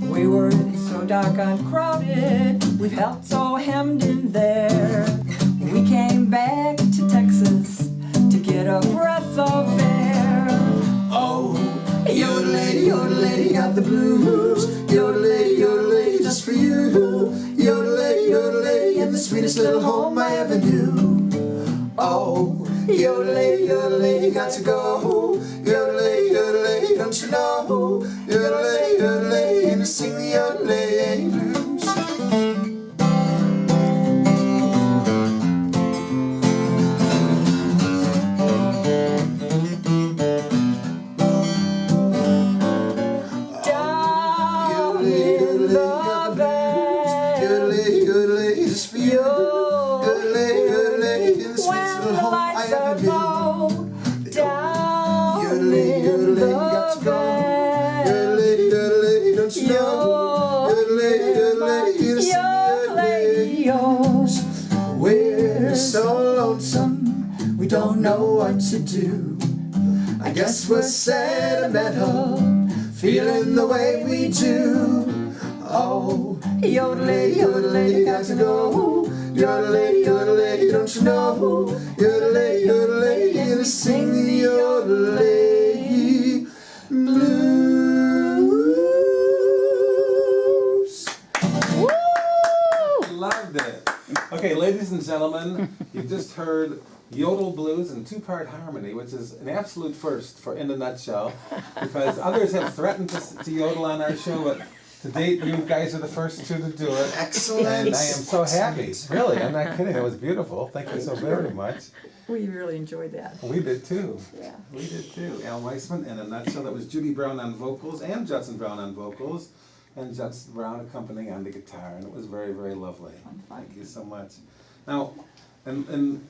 We were so doggone crowded, we felt so hemmed in there. We came back to Texas to get a breath of air. Oh, yodel lady, got the blues. Yodel lady, just for you. Yodel lady, in the sweetest little home I ever knew. Oh, yodel lady, got to go. Yodel lady, don't you know? Yodel lady, and to sing the yodel lady blues. Down in the band, yodel lady, just for you. Yodel lady, in the sweetest little home I ever knew. Down in the band, yodel lady, don't you know? Yodel lady, the yodel lady, we're so lonesome, we don't know what to do. I guess we're sentimental, feeling the way we do. Oh, yodel lady, got to go. Yodel lady, don't you know? Yodel lady, to sing the yodel lady blues. Loved it. Okay, ladies and gentlemen, you've just heard Yodel Blues in two-part harmony, which is an absolute first for In a Nutshell, because others have threatened to yodel on our show, but to date, you guys are the first two to do it. Excellent. And I am so happy. Really, I'm not kidding. It was beautiful. Thank you so very much. We really enjoyed that. We did too. Yeah. We did too. Al Weissman in a nutshell. That was Judy Brown on vocals and Judson Brown on vocals, and Judson Brown accompanying on the guitar, and it was very, very lovely. Thank you so much. Now, in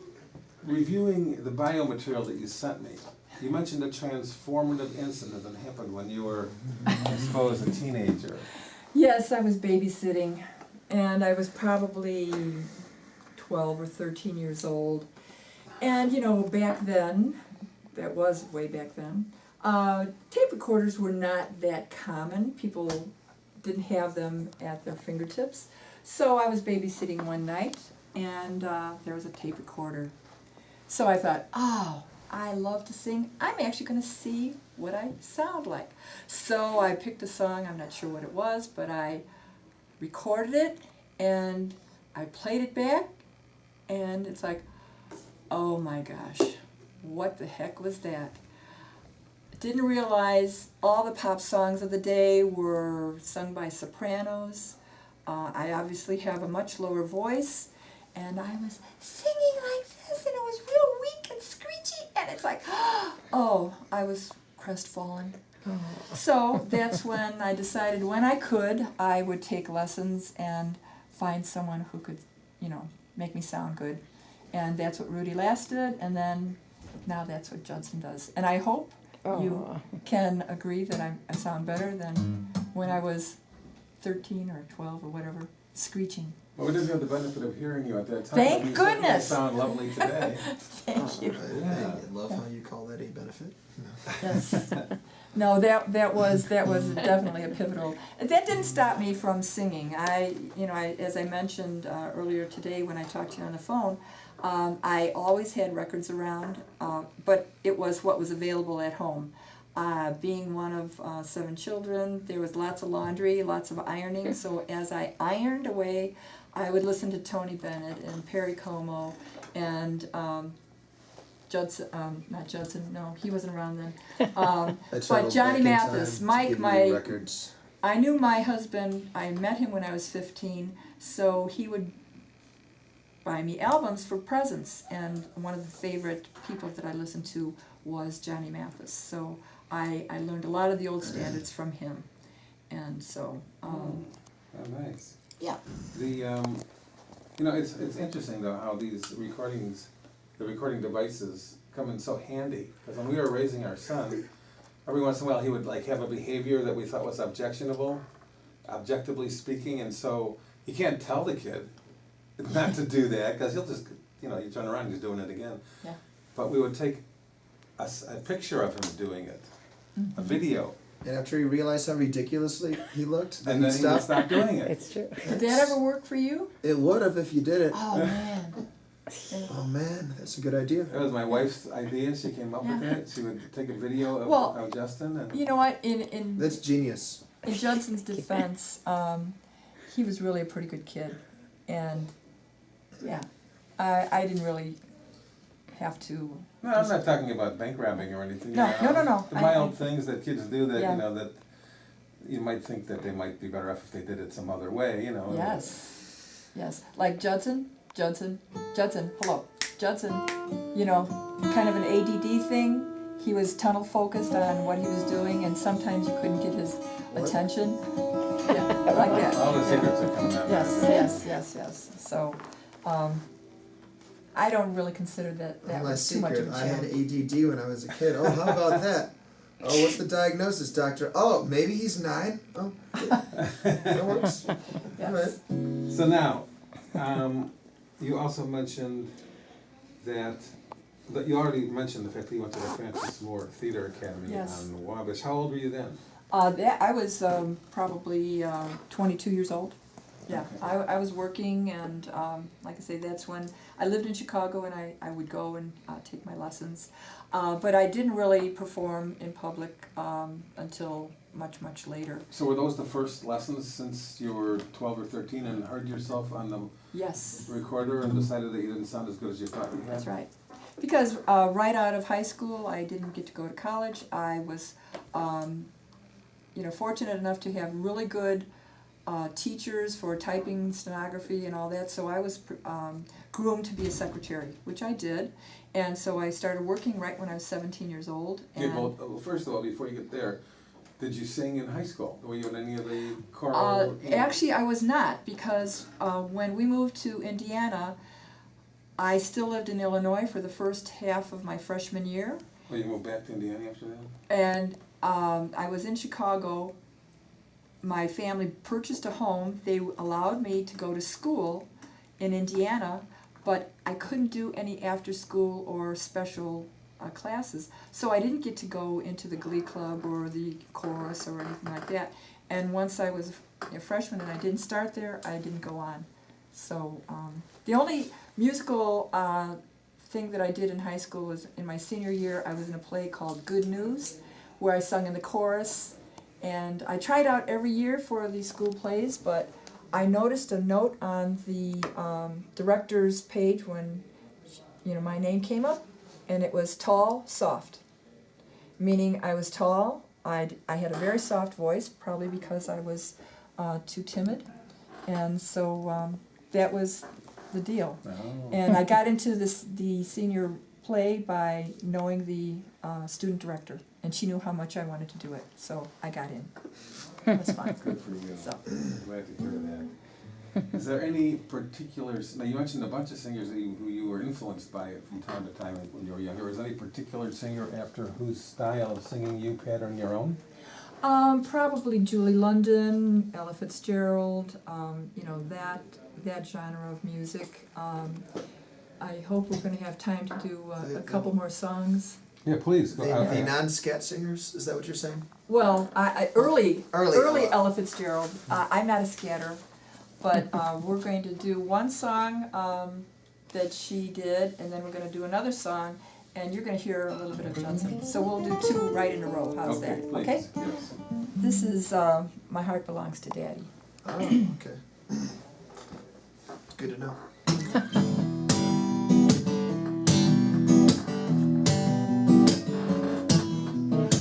reviewing the biomaterial that you sent me, you mentioned a transformative incident that happened when you were, I suppose, a teenager. Yes, I was babysitting, and I was probably 12 or 13 years old. And, you know, back then, that was way back then, tape recorders were not that common. People didn't have them at their fingertips. So I was babysitting one night, and there was a tape recorder. So I thought, oh, I love to sing. I'm actually going to see what I sound like. So I picked a song, I'm not sure what it was, but I recorded it, and I played it back, and it's like, oh my gosh, what the heck was that? Didn't realize all the pop songs of the day were sung by sopranos. I obviously have a much lower voice, and I was singing like this, and it was real weak and screechy, and it's like, oh, I was crestfallen. So that's when I decided when I could, I would take lessons and find someone who could, you know, make me sound good. And that's what Rudy Lass did, and then now that's what Judson does. And I hope you can agree that I sound better than when I was 13 or 12 or whatever, screeching. Well, we didn't have the benefit of hearing you at that time. Thank but you certainly goodness. sound lovely today. Thank you. I love how you call that a benefit. Yes. No, that was definitely a pivotal. That didn't stop me from singing. As I mentioned earlier today when I talked to you on the phone, I always had records around, but it was what was available at home. Being one of 7 children, there was lots of laundry, lots of ironing. So as I ironed away, I would listen to Tony Bennett and Perry Como and Judson, not Judson, no, he wasn't around then. But Johnny Mathis, Mike, records. I knew my husband, I met him when I was 15, so he would buy me albums for presents, and one of the favorite people that I listened to was Johnny Mathis. So I learned a lot of the old standards from him, and so. Oh, nice. Yeah. It's interesting though how these recordings, the recording devices, come in so handy. Because when we were raising our son, every once in a while he would like have a behavior that we thought was objectionable, objectively speaking, and so you can't tell the kid not to do that because he'll just, you turn around and he's doing it again. Yeah. But we would take a picture of him doing it, a video. And after he realized how ridiculously he looked, And then he would stop doing it. It's true. Did that ever work for you? It would have if you did it. Oh man. Oh man, that's a good idea. That was my wife's idea. She came up with Yeah. it. She would take a video of Justin. And You know what? In That's genius. Judson's defense, he was really a pretty good kid, and yeah, I didn't really have to. No, I'm not talking about bank robbing or anything. No. The mild things that kids do that, Yeah. that you might think that they might be better off if they did it some other way, Yes, like Judson, hello, Judson, kind of an ADD thing. He was tunnel focused on what he was doing, and sometimes you couldn't get his attention. Yeah, like that. All the secrets are coming out. Yes. So, I don't really consider that My was too much of secret, a I had challenge. ADD when I was a kid. Oh, how about that? Oh, what's the diagnosis, doctor? Oh, maybe he's 9. Oh, that works. All right. So now, you also mentioned that you already mentioned the fact that you went to the Francis Moore Theater Academy Yes. on Wabash. How old were you then? I was probably 22 years old. Yeah, Okay. I was working, and like I say, that's when I lived in Chicago, and I would go and take my lessons. But I didn't really perform in public until much, much later. So were those the first lessons since you were 12 or 13 and heard yourself on the Yes. recorder and decided that you didn't sound as good as you thought you had? That's right. Because right out of high school, I didn't get to go to college. I was, fortunate enough to have really good teachers for typing, stenography, and all that. So I was groomed to be a secretary, which I did. And so I started working right when I was 17 years old. Okay, And well, first of all, before you get there, did you sing in high school? Were you in any of the choral? actually, I was not, because when we moved to Indiana, I still lived in Illinois for the first half of my freshman year. Well, you moved back to Indiana after that? And I was in Chicago. My family purchased a home. They allowed me to go to school in Indiana, but I couldn't do any after school or special classes. So I didn't get to go into the glee club or the chorus or anything like that. And once I was a freshman and I didn't start there, I didn't go on. So the only musical thing that I did in high school was in my senior year. I was in a play called Good News, where I sung in the chorus. And I tried out every year for these school plays, but I noticed a note on the director's page when my name came up, and it was tall, soft, meaning I was tall. I had a very soft voice, probably because I was too timid, and so that was the deal. Oh. And I got into the senior play by knowing the student director, and she knew how much I wanted to do it, so I got in. It was fun. Good for you. So. Glad to hear that. Is there any particulars? Now you mentioned a bunch of singers who you were influenced by from time to time when you were younger. Is there any particular singer after whose style of singing you pattern your own? Probably Julie London, Ella Fitzgerald, that genre of music. I hope we're going to have time to do a couple more songs. Yeah, please. Go. The non-scat singers, is that what you're saying? Well, early Early Ella Fitzgerald. I'm not a scatter, but we're going to do one song that she did, and then we're going to do another song, and you're going to hear a little bit of Judson. So we'll do two right in a row. How's that? Please. Okay? Yes. This is My Heart Belongs to Daddy. Oh, okay. It's good to know.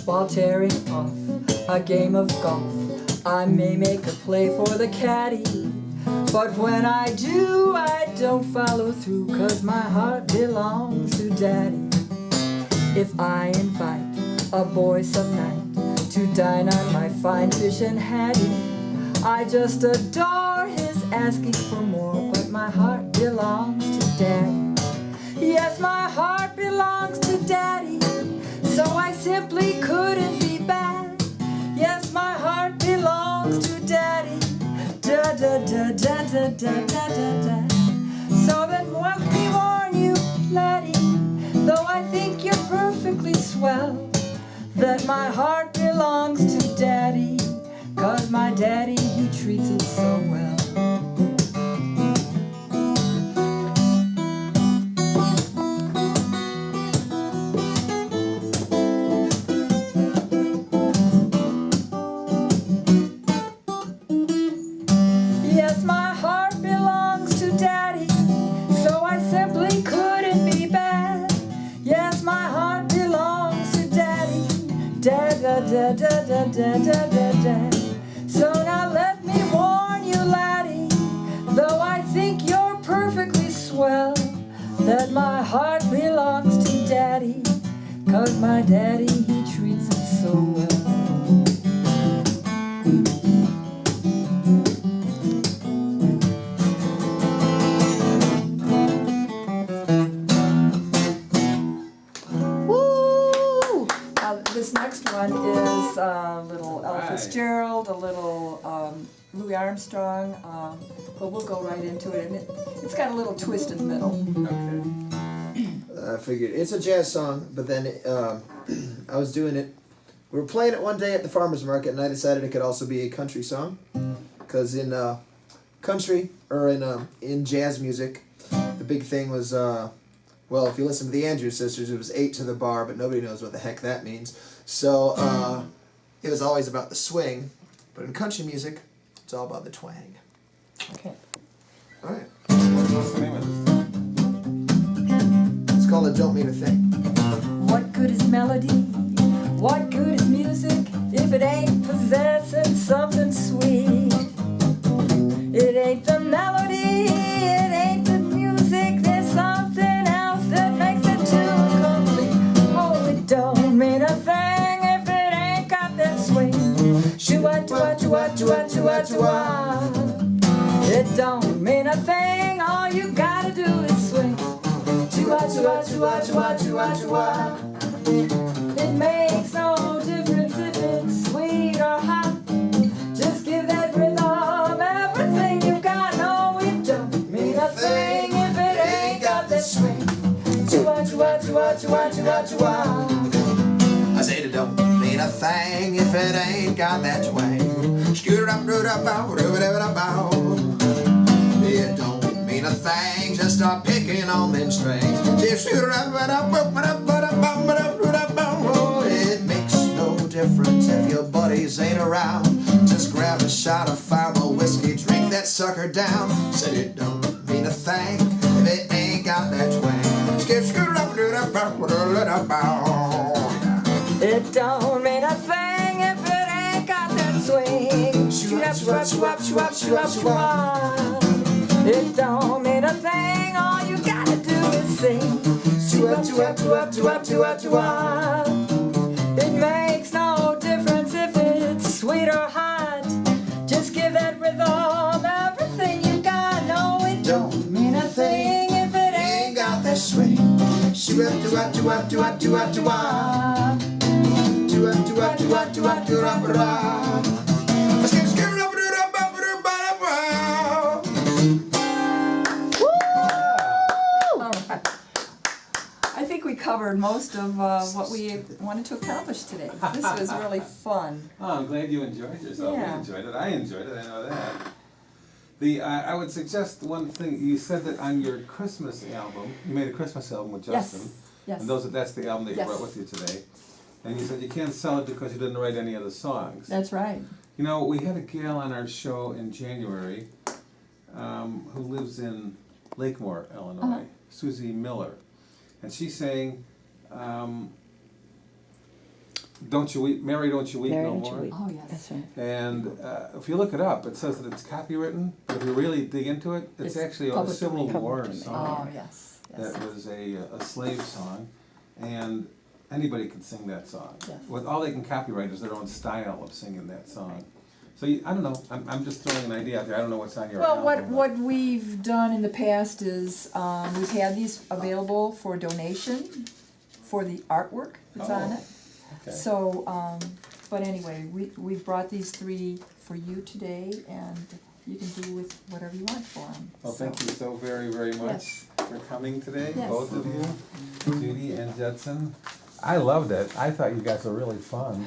While tearing off a game of golf, I may make a play for the caddy, but when I do, I don't follow through, 'cause my heart belongs to Daddy. If I invite a boy some night to dine on my fine fish and hattie, I just adore his asking for more, but my heart belongs to Daddy. Yes, my heart belongs to Daddy, so I simply couldn't be bad. Yes, my heart belongs to Daddy. Da da da da da da da da da. So then let me warn you, laddie, though I think you're perfectly swell, that my heart belongs to Daddy, 'cause my daddy, he treats it so well. Yes, my heart belongs to Daddy, so I simply couldn't be bad. Yes, my heart belongs to Daddy. Da da da da da da da da da. So now let me warn you, laddie, though I think you're perfectly swell, that my heart belongs to Daddy, 'cause my daddy, he treats it so well. Woo! This next one is a little Ella Fitzgerald, a little Louis Armstrong, but we'll go right into it. And it's got a little twist in the middle. Okay. I figured it's a jazz song, but then I was doing it. We were playing it one day at the farmer's market, and I decided it could also be a country song, because in country or in jazz music, the big thing was well, if you listen to the Andrews Sisters, it was 8 to the bar, but nobody knows what the heck that means. So it was always about the swing, but in country music, it's all about the twang. Okay. All right. What's the name of this? It's called "It Don't Mean a Thing." What good is melody? What good is music if it ain't possessing something sweet? It ain't the melody, it ain't the music, there's something else that makes it too complete. Oh, it don't mean a thing if it ain't got that swing. Shoo-ah, choo-ah, choo-ah, choo-ah, choo-ah, choo-ah. It don't mean a thing, all you gotta do is swing. Choo-ah, choo-ah, choo-ah, choo-ah, choo-ah, choo-ah. It makes no difference if it's sweet or hot. Just give that rhythm everything you got. No, it don't mean a thing if it ain't got that swing. Choo-ah, choo-ah, choo-ah, choo-ah, choo-ah, choo-ah. I said it don't mean a thing if it ain't got that twang. Scoot-a-dum-doo-da-bow-doo-ba-da-ba-da-bow. It don't mean a thing, just start picking on them strings. It makes no difference if your buddies ain't around. Just grab a shot of Fireball whiskey, drink that sucker down. Said it don't mean a thing if it ain't got that twang. It don't mean a thing if it ain't got that swing. Shoo-ah, choo-ah, choo-ah, choo-ah, choo-ah, choo-ah. It don't mean a thing, all you gotta do is sing. Choo-ah, choo-ah, choo-ah, choo-ah, choo-ah, choo-ah. It makes no difference if it's sweet or hot. Just give that rhythm everything you got. No, it don't mean a thing if it ain't got that swing. Shoo-ah, choo-ah, choo-ah, choo-ah, choo-ah, choo-ah. Choo-ah, choo-ah, choo-ah, choo-ah, choo-ah. I think we covered most of what we wanted to accomplish today. This was really fun. Oh, I'm glad you enjoyed yourself. Yeah. We enjoyed it. I enjoyed it. I know that. I would suggest one thing. You said that on your Christmas album, you made a Christmas album with Judson. Yes. And that's the album that you brought with you today. And you said you can't sell it because you didn't write any of the songs. That's right. You know, we had a gal on our show in January who lives in Lakemore, Illinois, Susie Miller. And she's saying, don't you weep, Mary, don't you weep Mary, no don't you more. weep. Oh, yes. That's right. And if you look it up, it says that it's copywritten, but if you really dig into it, it's actually a public Civil domain. War Public song. Oh, yes. That was a slave song, and anybody can sing that song. Yes. With all they can copyright is their own style of singing that song. So I don't know. I'm just throwing an idea out there. I don't know what's on your Well, album. what we've done in the past is we've had these available for donation for the artwork that's on it. Okay. So, but anyway, we've brought these three for you today, and you can do with whatever you want for them. Well, thank you so very, very much Yes. for coming today, Yes. both of you, Judy and Judson. I loved it. I thought you guys were really fun,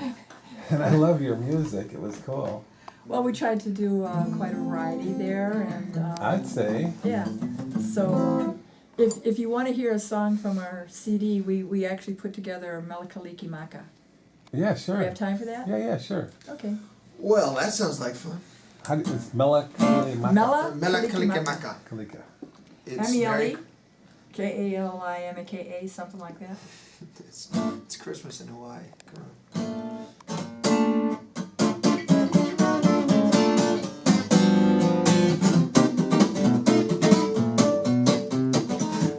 and I love your music. It was cool. Well, we tried to do quite a variety there, and I'd say. yeah. So, if you want to hear a song from our CD, we actually put together Melakaliki Maka. Yeah, Do sure. we have time for that? Yeah, sure. Okay. Well, that sounds like fun. How do it's Melakalika? Melakalikimaka. Kalika. It's MELE, Merry- KALIMAKA, something like that. It's Christmas in Hawaii. Come on.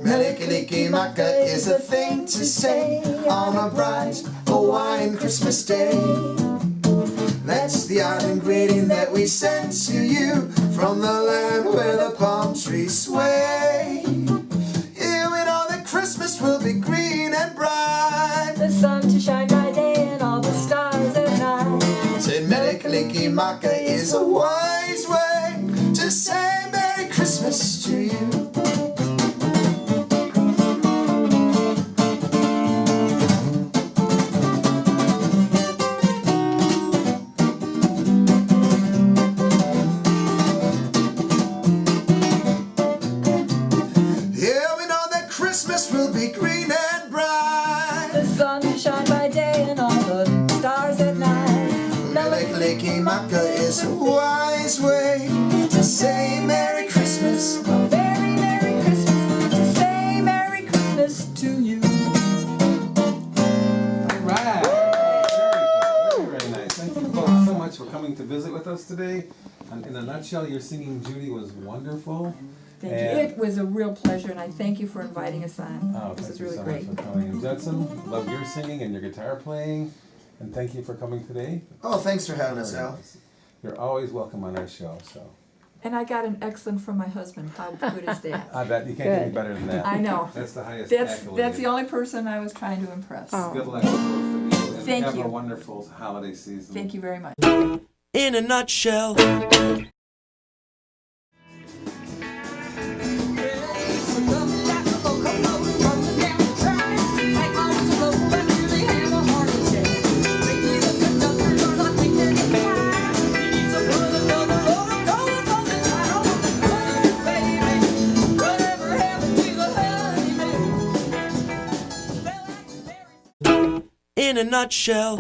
Melakalikimaka is a thing to say on a bright Hawaiian Christmas day. That's the art ingredient that we send to you from the land where the palm trees sway. Yeah, we know that Christmas will be green and bright. The sun to shine by day and all the stars at night. Said Melakalikimaka is a wise way to say Merry Christmas to you. Yeah, we know that Christmas will be green and bright. The sun to shine by day and all the stars at night. is a wise way to say Merry Christmas. A very Merry Christmas to say Merry Christmas to you. Alright. Very nice. Thank you both so much for coming to visit with us today. And in a nutshell, your singing, Judy, was wonderful. Thank you. And- It was a real pleasure, and I thank you for inviting us on. Oh, This thank is you really so great. much for coming. And Judson, love your singing and your guitar playing. And thank you for coming today. Oh, thanks for having us, Very Al. nice. You're always welcome on our show, so. And I got an excellent from my husband. How good is that? I bet you can't get any better than that. I know. That's the highest That's accolade. the only person I was trying to impress. Good luck to both of you. And Thank have you. a wonderful holiday season. Thank you very much. In a nutshell. In a nutshell.